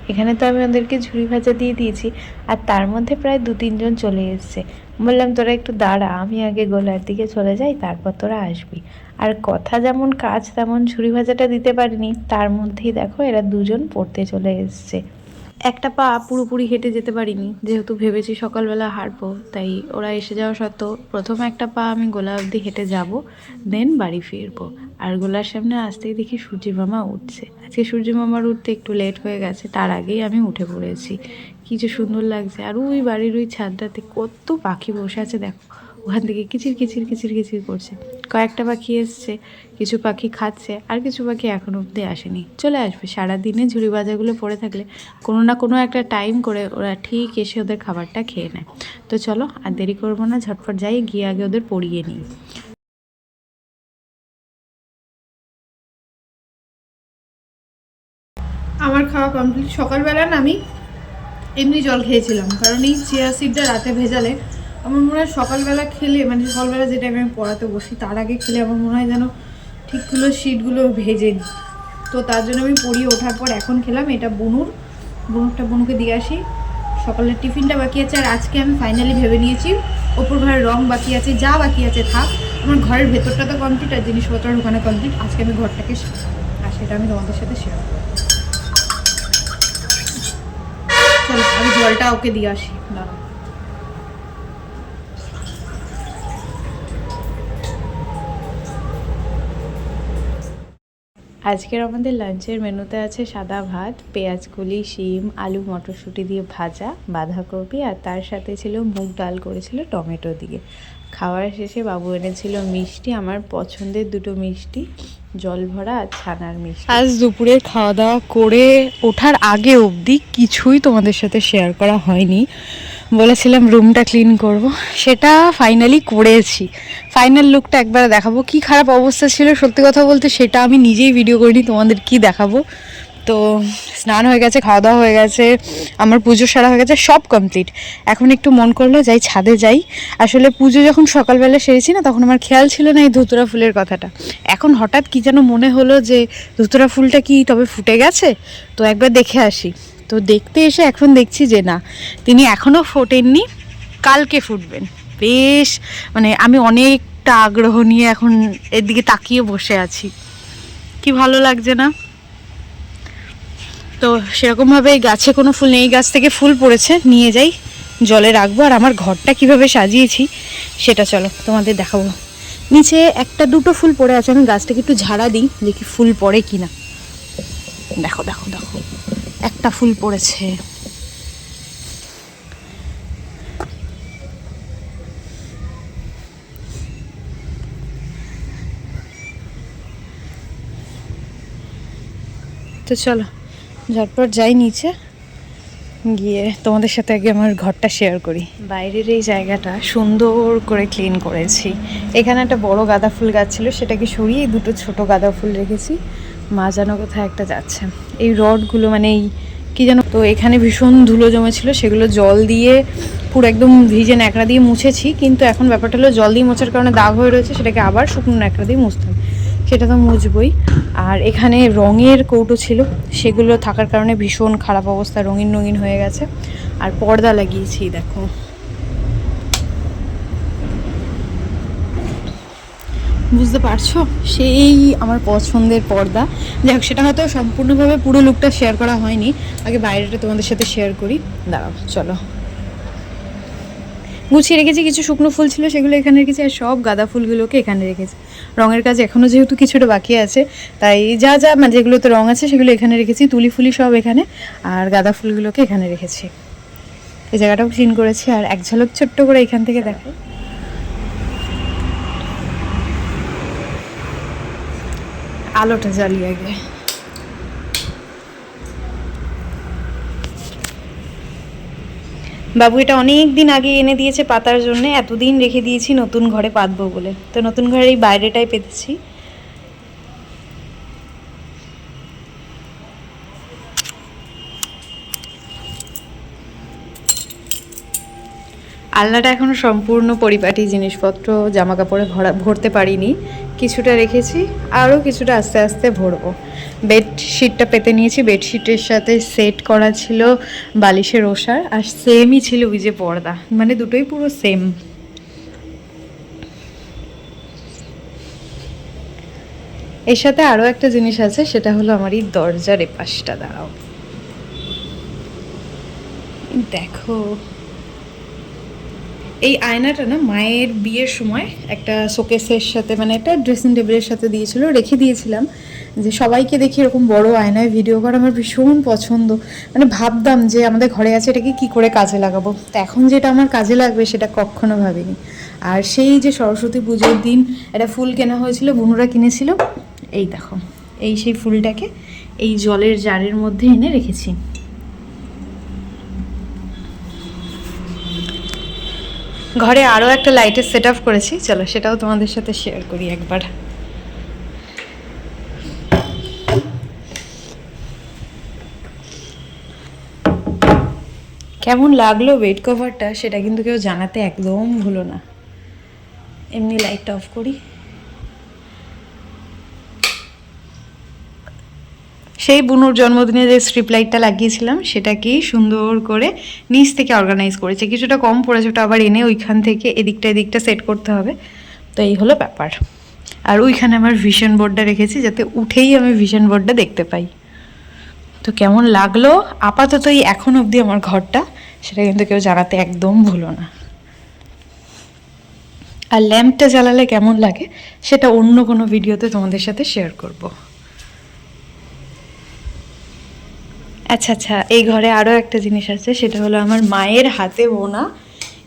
এখানে তো আমি ওদেরকে ঝুড়ি ভাজা দিয়ে দিয়েছি, আর তার মধ্যে প্রায় 2-3 জন চলে এসছে। বললাম তোরা একটু দাঁড়া, আমি আগে গোলার দিকে চলে যাই, তারপর তোরা আসবি। আর কথা যেমন কাজ তেমন, ঝুড়ি ভাজাটা দিতে পারিনি, তার মধ্যেই দেখো এরা 2 জন পড়তে চলে এসছে। একটা পা পুরোপুরি হেঁটে যেতে পারিনি, যেহেতু ভেবেছি সকালবেলা হাঁটবো, তাই ওরা এসে যাওয়া সত্ত্বেও প্রথম একটা পা আমি গোলা অবধি হেঁটে যাব, দেন বাড়ি ফিরবো। আর গোলার সামনে আসতেই দেখি সূর্যি মামা উঠছে। আজকে সূর্যি মামার উঠতে একটু লেট হয়ে গেছে, তার আগেই আমি উঠে পড়েছি। কি যে সুন্দর লাগছে। আর ওই বাড়ির ওই ছাদটাতে কত পাখি বসে আছে দেখো, ওখান থেকে কিচির কিচির কিচির কিচির করছে। কয়েকটা পাখি এসছে, কিছু পাখি খাচ্ছে, আর কিছু পাখি এখনো অবধি আসেনি, চলে আসবে। সারাদিনে ঝুড়ি বাজাগুলো পড়ে থাকলে কোনো না কোনো একটা টাইম করে ওরা ঠিক এসে ওদের খাবারটা খেয়ে নেয়। তো চলো আর দেরি করবো না, ঝটফট যাই, গিয়ে আগে ওদের পড়িয়ে নিই। আমার খাওয়া কমপ্লিট। সকালবেলা না আমি এমনি জল খেয়েছিলাম, কারণ এই চিয়া সিডটা রাতে ভেজালে আমার মনে হয় সকালবেলা খেলে, মানে সকালবেলা যে টাইমে আমি পড়াতে বসি তার আগে খেলে আমার মনে হয় যেন ঠিকগুলো সিটগুলো ভেজে নিই। তো তার জন্য আমি পড়িয়ে ওঠার পর এখন খেলাম। এটা বনুকে দিয়ে আসি। সকালের টিফিনটা বাকি আছে, আর আজকে আমি ফাইনালি ভেবে নিয়েছি ওপর ঘরের রং বাকি আছে, যা বাকি আছে থাক, আমার ঘরের ভেতরটা তো কমপ্লিট আর জিনিসপত্র ওখানে কমপ্লিট। আজকে আমি ঘরটাকে আর সেটা আমি তোমাদের সাথে শেয়ার করবো। চলো আমি জলটা ওকে দিয়ে আসি, দাঁড়াও। আজকের আমাদের লাঞ্চের মেনুতে আছে সাদা ভাত, পেঁয়াজ কলি, শিম, আলু, মটরশুঁটি দিয়ে ভাজা, বাঁধাকপি, আর তার সাথে ছিল মুগ ডাল করেছিল টমেটো দিয়ে। খাওয়ার শেষে বাবু এনেছিল মিষ্টি, আমার পছন্দের 2টো মিষ্টি, জল ভরা আর ছানার মিষ্টি। আজ দুপুরে খাওয়া দাওয়া করে ওঠার আগে অবধি কিছুই তোমাদের সাথে শেয়ার করা হয়নি। বলেছিলাম রুমটা ক্লিন করব, সেটা ফাইনালি করেছি। ফাইনাল লুকটা একবার দেখাবো। কি খারাপ অবস্থা ছিল সত্যি কথা বলতে, সেটা আমি নিজেই ভিডিও করিনি, তোমাদের কি দেখাবো। তো স্নান হয়ে গেছে, খাওয়া দাওয়া হয়ে গেছে, আমার পুজো সারা হয়ে গেছে, সব কমপ্লিট। এখন একটু মন করলো যাই ছাদে যাই। আসলে পুজো যখন সকালবেলা সেরেছি না, তখন আমার খেয়াল ছিল না এই ধুতুরা ফুলের কথাটা। এখন হঠাৎ কি যেন মনে হলো যে ধুতুরা ফুলটা কি তবে ফুটে গেছে, তো একবার দেখে আসি। তো দেখতে এসে এখন দেখছি যে না, তিনি এখনও ফোটেননি, কালকে ফুটবেন। বেশ মানে আমি অনেকটা আগ্রহ নিয়ে এখন এর দিকে তাকিয়ে বসে আছি। কি ভালো লাগছে না? তো সেরকমভাবে এই গাছে কোনো ফুল নেই, গাছ থেকে ফুল পড়েছে, নিয়ে যাই জলে রাখবো। আর আমার ঘরটা কিভাবে সাজিয়েছি সেটা চলো তোমাদের দেখাবো। নিচে একটা দুটো ফুল পড়ে আছে, আমি গাছটাকে একটু ঝাড়া দিই দেখি ফুল পড়ে কিনা। দেখো দেখো দেখো, একটা ফুল পড়েছে। তো চলো ঝটপট যাই নিচে, গিয়ে তোমাদের সাথে আগে আমার ঘরটা শেয়ার করি। বাইরের এই জায়গাটা সুন্দর করে ক্লিন করেছি। এখানে একটা বড় গাঁদা ফুল গাছ ছিল, সেটাকে সরিয়ে দুটো ছোট গাঁদা ফুল রেখেছি। মা যেন কোথায় একটা যাচ্ছে। এই রডগুলো মানে এই কী যেন, তো এখানে ভীষণ ধুলো জমেছিল, সেগুলো জল দিয়ে পুরো একদম ভিজে ন্যাকড়া দিয়ে মুছেছি। কিন্তু এখন ব্যাপারটা হলো জল দিয়ে মোছার কারণে দাগ হয়ে রয়েছে, সেটাকে আবার শুকনো ন্যাকড়া দিয়ে মুছতে হবে, সেটা তো মুছবই। আর এখানে রঙের কৌটো ছিল, সেগুলো থাকার কারণে ভীষণ খারাপ অবস্থা, রঙিন রঙিন হয়ে গেছে। আর পর্দা লাগিয়েছি দেখো, বুঝতে পারছো, সেই আমার পছন্দের পর্দা। যাই হোক, সেটা হয়তো সম্পূর্ণভাবে পুরো লুকটা শেয়ার করা হয়নি, আগে বাইরেটা তোমাদের সাথে শেয়ার করি। দাঁড়াও চলো, গুছিয়ে রেখেছি। কিছু শুকনো ফুল ছিল সেগুলো এখানে রেখেছি, আর সব গাঁদা ফুলগুলোকে এখানে রেখেছি। রঙের কাজ এখনও যেহেতু কিছুটা বাকি আছে, তাই যা যা মানে যেগুলোতে রঙ আছে সেগুলো এখানে রেখেছি, তুলি ফুলি সব এখানে, আর গাঁদা ফুলগুলোকে এখানে রেখেছি। এই জায়গাটাও ক্লিন করেছি। আর এক ঝলক ছোট্ট করে এখান থেকে দেখো, আলোটা জ্বালিয়ে আগে। বাবু এটা অনেক দিন আগে এনে দিয়েছে পাতার জন্য, এতদিন রেখে দিয়েছি নতুন ঘরে পাতবো বলে। তো নতুন ঘরের এই বাইরেটাই পেতেছি। আলনাটা এখনও সম্পূর্ণ পরিপাটি, জিনিসপত্র জামা কাপড়ে ভরতে পারিনি, কিছুটা রেখেছি, আরও কিছুটা আস্তে আস্তে ভরবো। বেডশিটটা পেতে নিয়েছি, বেডশিটের সাথে সেট করা ছিল বালিশের ওষার, আর সেমই ছিল ওই যে পর্দা, মানে দুটোই পুরো সেম। এর সাথে আরও একটা জিনিস আছে, সেটা হলো আমার এই দরজার এপাশটা। দাঁড়াও দেখো, এই আয়নাটা না মায়ের বিয়ের সময় একটা শোকেসের সাথে, মানে একটা ড্রেসিং টেবিলের সাথে দিয়েছিল, রেখে দিয়েছিলাম যে সবাইকে দেখি এরকম বড় আয়নায় ভিডিও করা আমার ভীষণ পছন্দ। মানে ভাবতাম যে আমাদের ঘরে আছে, এটাকে কী করে কাজে লাগাবো। তো এখন যেটা আমার কাজে লাগবে সেটা কখনো ভাবিনি। আর সেই যে সরস্বতী পুজোর দিন একটা ফুল কেনা হয়েছিল, বুনুরা কিনেছিল, এই দেখো, এই সেই ফুলটাকে এই জলের জারের মধ্যে এনে রেখেছি। ঘরে আরও একটা লাইটের সেট আপ করেছি, চলো সেটাও তোমাদের সাথে শেয়ার করি একবার। কেমন লাগলো বেড কভারটা সেটা কিন্তু কেউ জানাতে একদম ভুলো না। এমনি লাইটটা অফ করি। সেই বুনুর জন্মদিনে যে স্ট্রিপ লাইটটা লাগিয়েছিলাম সেটাকেই সুন্দর করে নিচ থেকে অর্গানাইজ করেছে, কিছুটা কম পড়েছে, ওটা আবার এনে ওইখান থেকে এদিকটা সেট করতে হবে। তো এই হলো ব্যাপার। আর ওইখানে আমার ভিশন বোর্ডটা রেখেছি, যাতে উঠেই আমি ভিশন বোর্ডটা দেখতে পাই। তো কেমন লাগলো আপাতত এই এখন অবধি আমার ঘরটা, সেটা কিন্তু কেউ জানাতে একদম ভুলো না। আর ল্যাম্পটা জ্বালালে কেমন লাগে সেটা অন্য কোনো ভিডিওতে তোমাদের সাথে শেয়ার করব। আচ্ছা আচ্ছা, এই ঘরে আরও একটা জিনিস আছে, সেটা হলো আমার মায়ের হাতে বোনা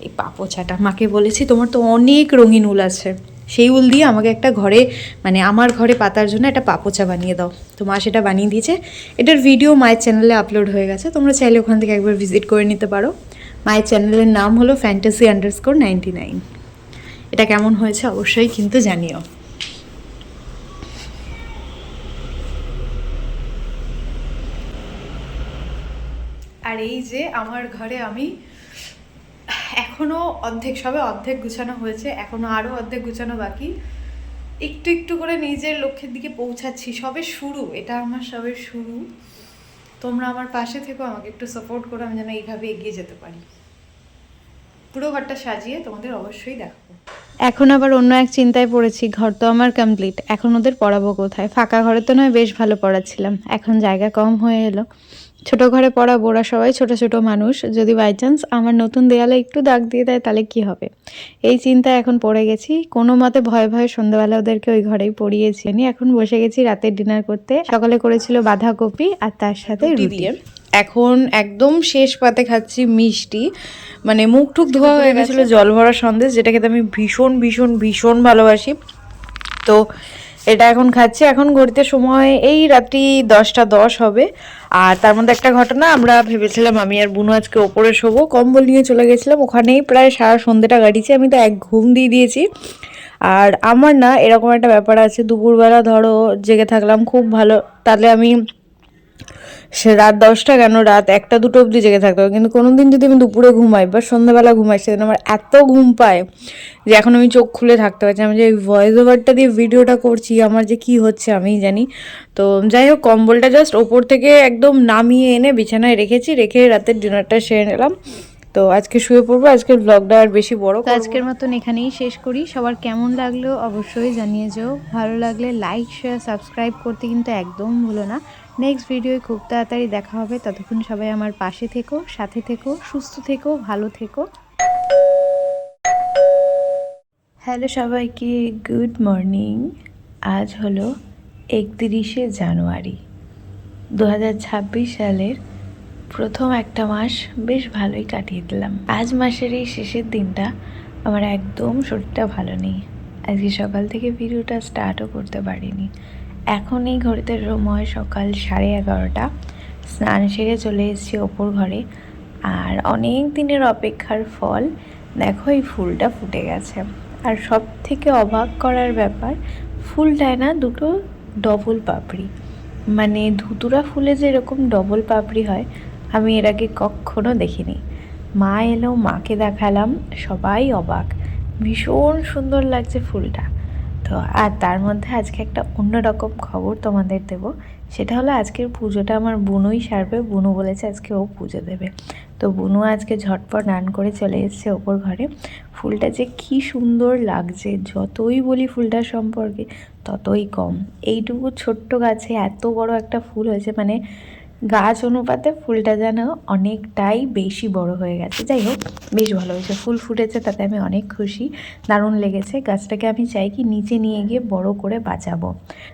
এই পাপোছাটা। মাকে বলেছি তোমার তো অনেক রঙিন উল আছে, সেই উল দিয়ে আমাকে একটা ঘরে, মানে আমার ঘরে পাতার জন্য একটা পাপোছা বানিয়ে দাও। তো মা সেটা বানিয়ে দিয়েছে। এটার ভিডিও মায়ের চ্যানেলে আপলোড হয়ে গেছে, তোমরা চাইলে ওখান থেকে একবার ভিজিট করে নিতে পারো। মায়ের চ্যানেলের নাম হলো fantasy_99। এটা কেমন হয়েছে অবশ্যই কিন্তু জানিও। আর এই যে আমার ঘরে আমি এখনও অর্ধেক গুছানো হয়েছে, এখনও আরও অর্ধেক গুছানো বাকি। একটু একটু করে নিজের লক্ষ্যের দিকে পৌঁছাচ্ছি, সবে শুরু, এটা আমার সবে শুরু। তোমরা আমার পাশে থেকো, আমাকে একটু সাপোর্ট করো, আমি যেন এইভাবে এগিয়ে যেতে পারি। পুরো ঘরটা সাজিয়ে তোমাদের অবশ্যই দেখাবো। এখন আবার অন্য এক চিন্তায় পড়েছি, ঘর তো আমার কমপ্লিট, এখন ওদের পড়াবো কোথায়? ফাঁকা ঘরে তো নয় বেশ ভালো পড়াচ্ছিলাম, এখন জায়গা কম হয়ে এলো, ছোট ঘরে পড়াবো। ওরা সবাই ছোট ছোট মানুষ, যদি বাই চান্স আমার নতুন দেয়ালে একটু দাগ দিয়ে দেয় তাহলে কি হবে, এই চিন্তায় এখন পড়ে গেছি। কোনো মতে ভয়ে ভয়ে সন্ধ্যাবেলা ওদেরকে ওই ঘরেই পড়িয়েছি। এখন বসে গেছি রাতের ডিনার করতে। সকালে করেছিল বাঁধাকপি আর তার সাথে রুটি। এখন একদম শেষ পাতে খাচ্ছি মিষ্টি, মানে মুখ টুক ধোয়া হয়ে গেছিলো জল ভরা সন্দেশ, যেটা খেতে আমি ভীষণ ভীষণ ভীষণ ভালোবাসি। তো এটা এখন খাচ্ছি। এখন ঘড়িতে সময় এই রাত্রি 10টা 10 হবে। আর তার মধ্যে একটা ঘটনা, আমরা ভেবেছিলাম আমি আর বুনু আজকে ওপরে শোবো, কম্বল নিয়ে চলে গেছিলাম, ওখানেই প্রায় সারা সন্ধ্যেটা কাটিয়েছি। আমি তো এক ঘুম দিয়ে দিয়েছি। আর আমার না এরকম একটা ব্যাপার আছে, দুপুরবেলা ধরো জেগে থাকলাম খুব ভালো, তাহলে আমি সে রাত 10টা কেন রাত 1টা 2টো অবধি জেগে থাকতে হবে। কিন্তু কোনোদিন যদি আমি দুপুরে ঘুমাই বা সন্ধ্যাবেলা ঘুমাই, সেদিন আমার এত ঘুম পায় যে এখন আমি চোখ খুলে থাকতে পারছি। আমি যে ভয়েস ওভারটা দিয়ে ভিডিওটা করছি, আমার যে কি হচ্ছে আমিই জানি। তো যাই হোক, কম্বলটা জাস্ট ওপর থেকে একদম নামিয়ে এনে বিছানায় রেখেছি, রেখে রাতের ডিনারটা সেরে নিলাম। তো আজকে শুয়ে পড়বো। আজকের ব্লগটা আর বেশি বড়, আজকের মতন এখানেই শেষ করি। সবার কেমন লাগলো অবশ্যই জানিয়ে যাও, ভালো লাগলে লাইক শেয়ার সাবস্ক্রাইব করতে কিন্তু একদম ভুলো না। নেক্সট ভিডিওয় খুব তাড়াতাড়ি দেখা হবে, ততক্ষণ সবাই আমার পাশে থেকো, সাথে থেকো, সুস্থ থেকো, ভালো থেকো। হ্যালো সবাইকে, গুড মর্নিং। আজ হলো 31শে জানুয়ারি 2026 সালের প্রথম একটা মাস বেশ ভালোই কাটিয়ে দিলাম। আজ মাসের এই শেষের দিনটা আমার একদম শরীরটা ভালো নেই, আজকে সকাল থেকে ভিডিওটা স্টার্টও করতে পারিনি। এখন এই ঘড়িতে সময় সকাল 11:30। স্নান সেরে চলে এসেছি ওপর ঘরে। আর অনেক দিনের অপেক্ষার ফল, দেখো এই ফুলটা ফুটে গেছে। আর সব থেকে অবাক করার ব্যাপার, ফুলটায় না দুটো ডবল পাপড়ি, মানে ধুতুরা ফুলে যে এরকম ডবল পাপড়ি হয় আমি এর আগে কখনো দেখিনি। মা এলো, মাকে দেখালাম, সবাই অবাক, ভীষণ সুন্দর লাগছে ফুলটা। তো আর তার মধ্যে আজকে একটা অন্যরকম খবর তোমাদের দেব, সেটা হলো আজকের পুজোটা আমার বুনুই সারবে। বুনু বলেছে আজকে ও পুজো দেবে। তো বুনু আজকে ঝটপট রান করে চলে এসেছে ওপর ঘরে। ফুলটা যে কি সুন্দর লাগছে, যতই বলি ফুলটার সম্পর্কে ততই কম। এইটুকু ছোট্ট গাছে এত বড় একটা ফুল হয়েছে, মানে গাছ অনুপাতে ফুলটা যেন অনেকটাই বেশি বড় হয়ে গেছে। যাই হোক, বেশ ভালো হয়েছে, ফুল ফুটেছে, তাতে আমি অনেক খুশি, দারুণ লেগেছে। গাছটাকে আমি চাই কি নিচে নিয়ে গিয়ে বড় করে বাঁচাবো।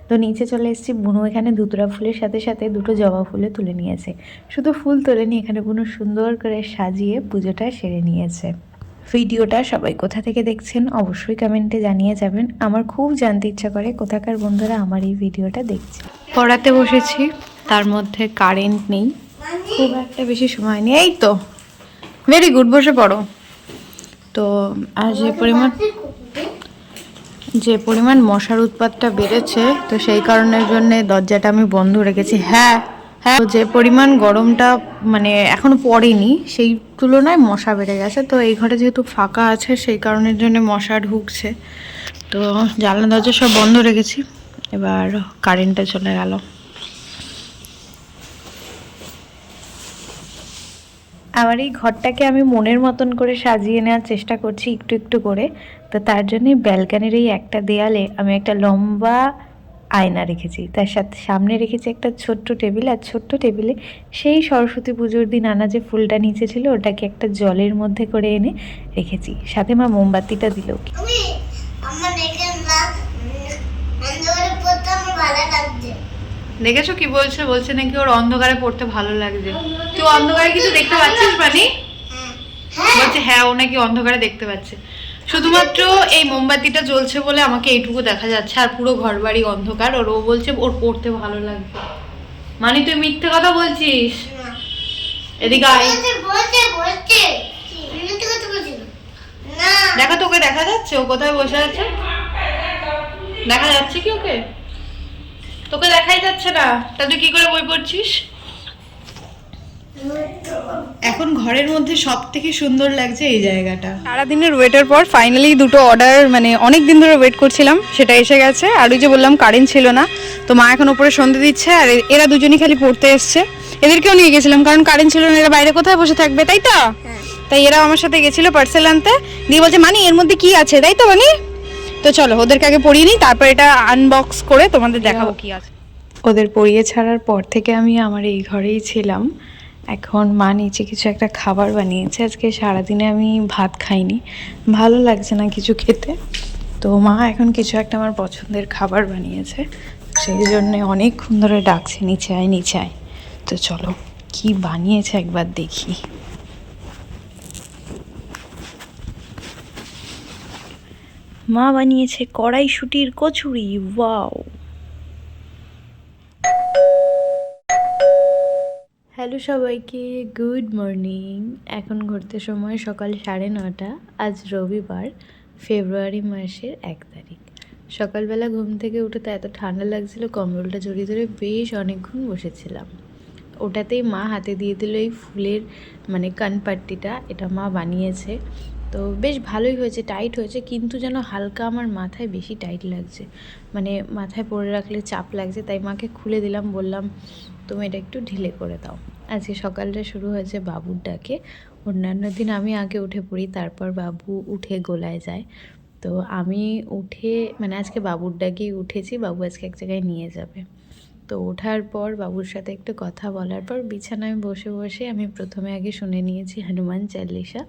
তো নিচে চলে এসেছি। বুনু এখানে ধুতুরা ফুলের সাথে সাথে দুটো জবা ফুলে তুলে নিয়েছে। শুধু ফুল তোলেনি, এখানে বুনু সুন্দর করে সাজিয়ে পুজোটা সেরে নিয়েছে। ভিডিওটা সবাই কোথা থেকে দেখছেন অবশ্যই কমেন্টে জানিয়ে যাবেন। আমার খুব জানতে ইচ্ছা করে কোথাকার বন্ধুরা আমার এই ভিডিওটা দেখছে। পড়াতে বসেছি, তার মধ্যে কারেন্ট নেই, খুব একটা বেশি সময় নেই। এই তো ভেরি গুড, বসে পড়ো। তো আর যে পরিমাণ মশার উৎপাতটা বেড়েছে, তো সেই কারণের জন্য দরজাটা আমি বন্ধ রেখেছি। হ্যাঁ হ্যাঁ, যে পরিমাণ গরমটা মানে এখনো পড়েনি, সেই তুলনায় মশা বেড়ে গেছে। তো এই ঘরে যেহেতু ফাঁকা আছে, সেই কারণের জন্য মশা ঢুকছে। তো জানলা দরজা সব বন্ধ রেখেছি। এবার কারেন্টটা চলে গেল। আমার এই ঘরটাকে আমি মনের মতন করে সাজিয়ে নেওয়ার চেষ্টা করছি একটু একটু করে। তো তার জন্যই ব্যালকানির এই একটা দেয়ালে আমি একটা লম্বা আয়না রেখেছি, তার সাথে সামনে রেখেছি একটা ছোট্ট টেবিল। আর ছোট্ট টেবিলে সেই সরস্বতী পুজোর দিন আনা যে ফুলটা নিচে ছিল, ওটাকে একটা জলের মধ্যে করে এনে রেখেছি। সাথে মা মোমবাতিটা দিল। দেখেছো কি বলছে? বলছে নাকি ওর অন্ধকারে পড়তে ভালো লাগছে। তুই অন্ধকারে কিছু দেখতে পাচ্ছিস বানি? বলছে হ্যাঁ, ও নাকি অন্ধকারে দেখতে পাচ্ছে। শুধুমাত্র এই মোমবাতিটা জ্বলছে বলে আমাকে এইটুকু দেখা যাচ্ছে, আর পুরো ঘর বাড়ি অন্ধকার। ওর ও বলছে ওর পড়তে ভালো লাগছে। মানে তুই মিথ্যে কথা বলছিস। এদিকে আয়, দেখো তোকে দেখা যাচ্ছে ও কোথায় বসে আছে? দেখা যাচ্ছে কি ওকে? তোকে দেখাই যাচ্ছে না, তা তুই কি করে বই পড়ছিস? এখন ঘরের মধ্যে সব থেকে সুন্দর লাগছে এই জায়গাটা। সারাদিনের ওয়েটের পর ফাইনালি দুটো অর্ডার, মানে অনেক দিন ধরে ওয়েট করছিলাম, সেটা এসে গেছে। আর ওই যে বললাম কারেন্ট ছিল না, তো মা এখন উপরে সন্ধে দিচ্ছে। আর এরা দুজনই খালি পড়তে এসছে, এদেরকেও নিয়ে গেছিলাম কারণ কারেন্ট ছিল না, এরা বাইরে কোথায় বসে থাকবে, তাই তো? তাই এরা আমার সাথে গেছিলো পার্সেল আনতে, দিয়ে বলছে মানি এর মধ্যে কি আছে, তাই তো মানি? তো চলো ওদেরকে আগে পড়িয়ে নিই, তারপর এটা আনবক্স করে তোমাদের দেখাবো কি আছে। ওদের পড়িয়ে ছাড়ার পর থেকে আমি আমার এই ঘরেই ছিলাম। এখন মা নিচে কিছু একটা খাবার বানিয়েছে, আজকে সারাদিনে আমি ভাত খাইনি, ভালো লাগছে না কিছু খেতে। তো মা এখন কিছু একটা আমার পছন্দের খাবার বানিয়েছে, সেই জন্যে অনেকক্ষণ ধরে ডাকছে নিচে আয় নিচে আয়। তো চলো কি বানিয়েছে একবার দেখি। মা বানিয়েছে কড়াইশুঁটির কচুরি, ওয়াও। হ্যালো সবাইকে, গুড মর্নিং। এখন ঘুরতে সময় সকাল 9:30। আজ রবিবার, ফেব্রুয়ারি মাসের 1 তারিখ। সকালবেলা ঘুম থেকে উঠে তো এত ঠান্ডা লাগছিল, কম্বলটা জড়িয়ে ধরে বেশ অনেকক্ষণ বসেছিলাম। ওটাতেই মা হাতে দিয়ে দিল এই ফুলের মানে কানপাট্টিটা, এটা মা বানিয়েছে। তো বেশ ভালোই হয়েছে, টাইট হয়েছে, কিন্তু যেন হালকা আমার মাথায় বেশি টাইট লাগছে, মানে মাথায় পরে রাখলে চাপ লাগছে। তাই মাকে খুলে দিলাম, বললাম তুমি এটা একটু ঢিলে করে দাও। আজকে সকালটা শুরু হয়েছে বাবুর ডাকে। অন্যান্য দিন আমি আগে উঠে পড়ি, তারপর বাবু উঠে গোলায় যায়। তো আমি উঠে মানে আজকে বাবুর ডাকেই উঠেছি, বাবু আজকে এক জায়গায় নিয়ে যাবে। তো ওঠার পর বাবুর সাথে একটু কথা বলার পর বিছানায় বসে বসে আমি প্রথমে আগে শুনে নিয়েছি হনুমান চালিসা,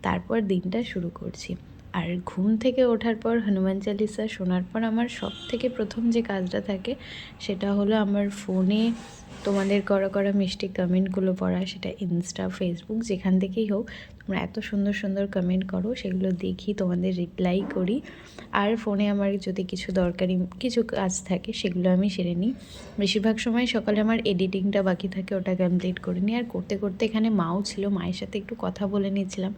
তারপর দিনটা শুরু করছি। আর ঘুম থেকে ওঠার পর হনুমান চালিসা শোনার পর আমার সব থেকে প্রথম যে কাজটা থাকে সেটা হলো আমার ফোনে তোমাদের করা মিষ্টি কমেন্টগুলো পড়া, সেটা ইনস্টা, ফেসবুক, যেখান থেকেই হোক। তোমরা এত সুন্দর সুন্দর কমেন্ট করো, সেগুলো দেখি, তোমাদের রিপ্লাই করি। আর ফোনে আমার যদি কিছু দরকারি কিছু কাজ থাকে সেগুলো আমি সেরে নিই। বেশিরভাগ সময় সকালে আমার এডিটিংটা বাকি থাকে, ওটা কমপ্লিট করে নিই। আর করতে করতে এখানে মাও ছিল, মায়ের সাথে একটু কথা বলে নিয়েছিলাম,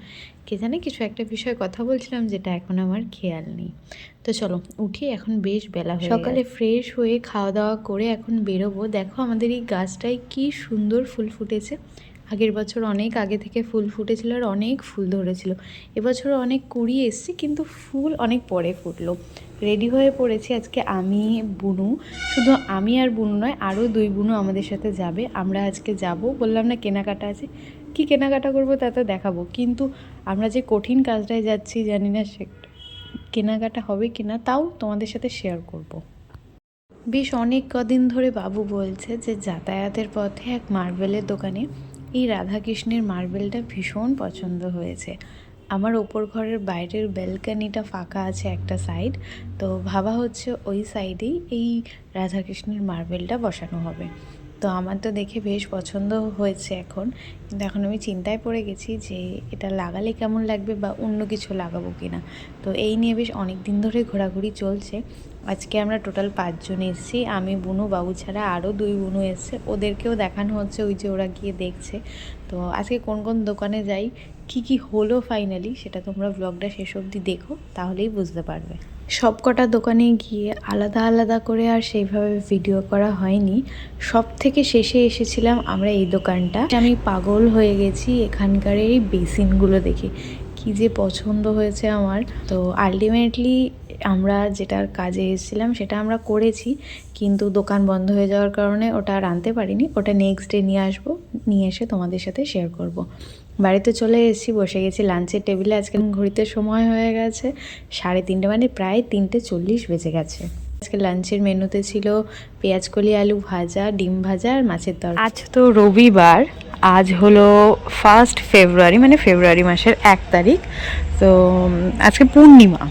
কে জানে কিছু একটা বিষয়ে কথা বলছিলাম যেটা এখন আমার খেয়াল নেই। তো চলো উঠি, এখন বেশ বেলা হয়ে সকালে ফ্রেশ হয়ে খাওয়া দাওয়া করে এখন বেরোবো। দেখো আমাদের এই গাছটায় কি সুন্দর ফুল ফুটেছে। আগের বছর অনেক আগে থেকে ফুল ফুটেছিল আর অনেক ফুল ধরেছিল। এবছর অনেক কুড়ি এসছে, কিন্তু ফুল অনেক পরে ফুটলো। রেডি হয়ে পড়েছি আজকে আমি, বুনু। শুধু আমি আর বুনু নয়, আরও 2 বুনু আমাদের সাথে যাবে। আমরা আজকে যাব, বললাম না কেনাকাটা আছে, কি কেনাকাটা করবো তা তো দেখাবো, কিন্তু আমরা যে কঠিন কাজটায় যাচ্ছি জানি না সে কেনাকাটা হবে কিনা, তাও তোমাদের সাথে শেয়ার করব। বেশ অনেক কদিন ধরে বাবু বলছে যে যাতায়াতের পথে এক মার্বেলের দোকানে এই রাধাকৃষ্ণের মার্বেলটা ভীষণ পছন্দ হয়েছে। আমার ওপর ঘরের বাইরের ব্যালকানিটা ফাঁকা আছে একটা সাইড, তো ভাবা হচ্ছে ওই সাইডেই এই রাধাকৃষ্ণের মার্বেলটা বসানো হবে। তো আমার তো দেখে বেশ পছন্দ হয়েছে এখন, কিন্তু এখন আমি চিন্তায় পড়ে গেছি যে এটা লাগালে কেমন লাগবে বা অন্য কিছু লাগাবো কিনা। তো এই নিয়ে বেশ অনেক দিন ধরে ঘোরাঘুরি চলছে। আজকে আমরা টোটাল 5 জন এসেছি, আমি, বুনু, বাবু ছাড়া আরও 2 বুনু এসছে, ওদেরকেও দেখানো হচ্ছে, ওই যে ওরা গিয়ে দেখছে। তো আজকে কোন কোন দোকানে যাই, কি হলো ফাইনালি, সেটা তোমরা ব্লগটা শেষ অবধি দেখো, তাহলেই বুঝতে পারবে। সব কটা দোকানে গিয়ে আলাদা আলাদা করে আর সেইভাবে ভিডিও করা হয়নি। সব থেকে শেষে এসেছিলাম আমরা এই দোকানটা, আমি পাগল হয়ে গেছি এখানকার এই বেসিনগুলো দেখে, কি যে পছন্দ হয়েছে আমার। তো আলটিমেটলি আমরা যেটার কাজে এসেছিলাম সেটা আমরা করেছি, কিন্তু দোকান বন্ধ হয়ে যাওয়ার কারণে ওটা আর আনতে পারিনি। ওটা নেক্সট ডে নিয়ে আসবো, নিয়ে এসে তোমাদের সাথে শেয়ার করব। বাড়িতে চলে এসেছি, বসে গেছি লাঞ্চের টেবিলে। আজকে ঘড়িতে সময় হয়ে গেছে 3:30, মানে প্রায় 3:40 বেজে গেছে। আজকে লাঞ্চের মেনুতে ছিল পেঁয়াজকলি আলু ভাজা, ডিম ভাজা আর মাছের তরকারি। আজ তো রবিবার, আজ হলো 1 ফেব্রুয়ারি, মানে ফেব্রুয়ারি মাসের 1 তারিখ। তো আজকে পূর্ণিমা।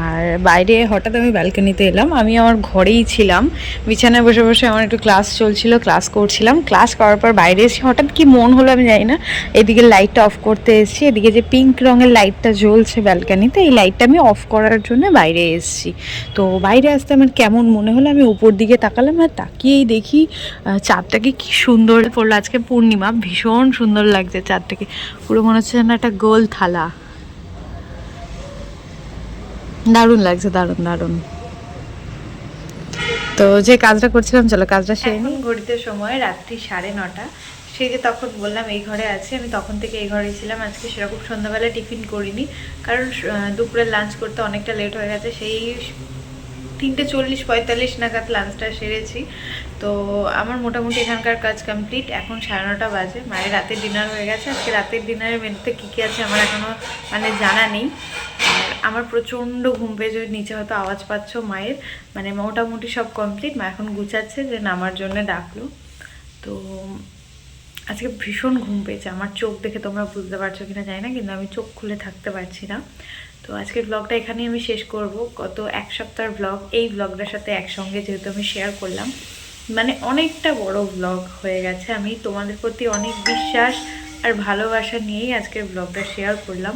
আর বাইরে হঠাৎ আমি ব্যালকনিতে এলাম, আমি আমার ঘরেই ছিলাম, বিছানায় বসে বসে আমার একটু ক্লাস চলছিল, ক্লাস করছিলাম। ক্লাস করার পর বাইরে এসে হঠাৎ কি মন হলো আমি জানি না, এদিকে লাইটটা অফ করতে এসেছি। এদিকে যে পিঙ্ক রঙের লাইটটা জ্বলছে ব্যালকনিতে, এই লাইটটা আমি অফ করার জন্য বাইরে এসেছি। তো বাইরে আসতে আমার কেমন মনে হলো, আমি উপর দিকে তাকালাম, আর তাকিয়েই দেখি চাঁদটাকে কি সুন্দর পড়লো। আজকে পূর্ণিমা, ভীষণ সুন্দর লাগছে চাঁদটাকে, পুরো মনে হচ্ছে যেন একটা গোল থালা। দারুণ লাগছে, দারুণ দারুণ। তো যে কাজটা করছিলাম, চলো কাজটা সেরে নিই। ঘড়িতে সময় রাত্রি 9:30। সেই যে তখন বললাম এই ঘরে আছি, আমি তখন থেকে এই ঘরে ছিলাম। আজকে সেরকম সন্ধ্যাবেলা টিফিন করিনি, কারণ দুপুরে লাঞ্চ করতে অনেকটা লেট হয়ে গেছে। সেই 3:40-45 নাগাদ লাঞ্চটা সেরেছি। তো আমার মোটামুটি এখানকার কাজ কমপ্লিট। এখন 9:30 বাজে, মায়ের রাতের ডিনার হয়ে গেছে। আজকে রাতের ডিনারের মেনুতে কী কী আছে আমার এখনও মানে জানা নেই। আর আমার প্রচণ্ড ঘুম পেয়েছে, নিচে হয়তো আওয়াজ পাচ্ছ মায়ের, মানে মোটামুটি সব কমপ্লিট। মা এখন গুছাচ্ছে, যে নামার জন্য ডাকলো। তো আজকে ভীষণ ঘুম পেয়েছে, আমার চোখ দেখে তোমরা বুঝতে পারছো কিনা জানি না, কিন্তু আমি চোখ খুলে থাকতে পারছি না। তো আজকের ব্লগটা এখানেই আমি শেষ করব। গত এক সপ্তাহের ব্লগ এই ব্লগটার সাথে একসঙ্গে যেহেতু আমি শেয়ার করলাম, মানে অনেকটা বড় ব্লগ হয়ে গেছে। আমি তোমাদের প্রতি অনেক বিশ্বাস আর ভালোবাসা নিয়েই আজকের ব্লগটা শেয়ার করলাম।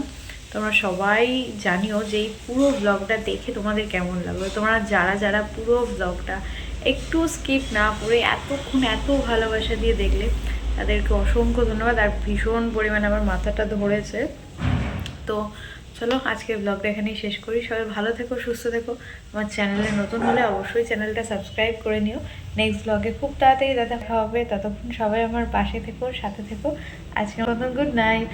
তোমরা সবাই জানিও যে এই পুরো ব্লগটা দেখে তোমাদের কেমন লাগলো। তোমরা যারা যারা পুরো ব্লগটা একটু স্কিপ না করে এতক্ষণ এত ভালোবাসা দিয়ে দেখলে, তাদেরকে অসংখ্য ধন্যবাদ। আর ভীষণ পরিমাণে আমার মাথাটা ধরেছে। তো চলো আজকের ব্লগটা এখানেই শেষ করি। সবাই ভালো থেকো, সুস্থ থেকো। আমার চ্যানেলে নতুন হলে অবশ্যই চ্যানেলটা সাবস্ক্রাইব করে নিও। নেক্সট ব্লগে খুব তাড়াতাড়ি দেখা হবে। ততক্ষণ সবাই আমার পাশে থেকো, সাথে থেকো। আজকের মতন গুড নাইট।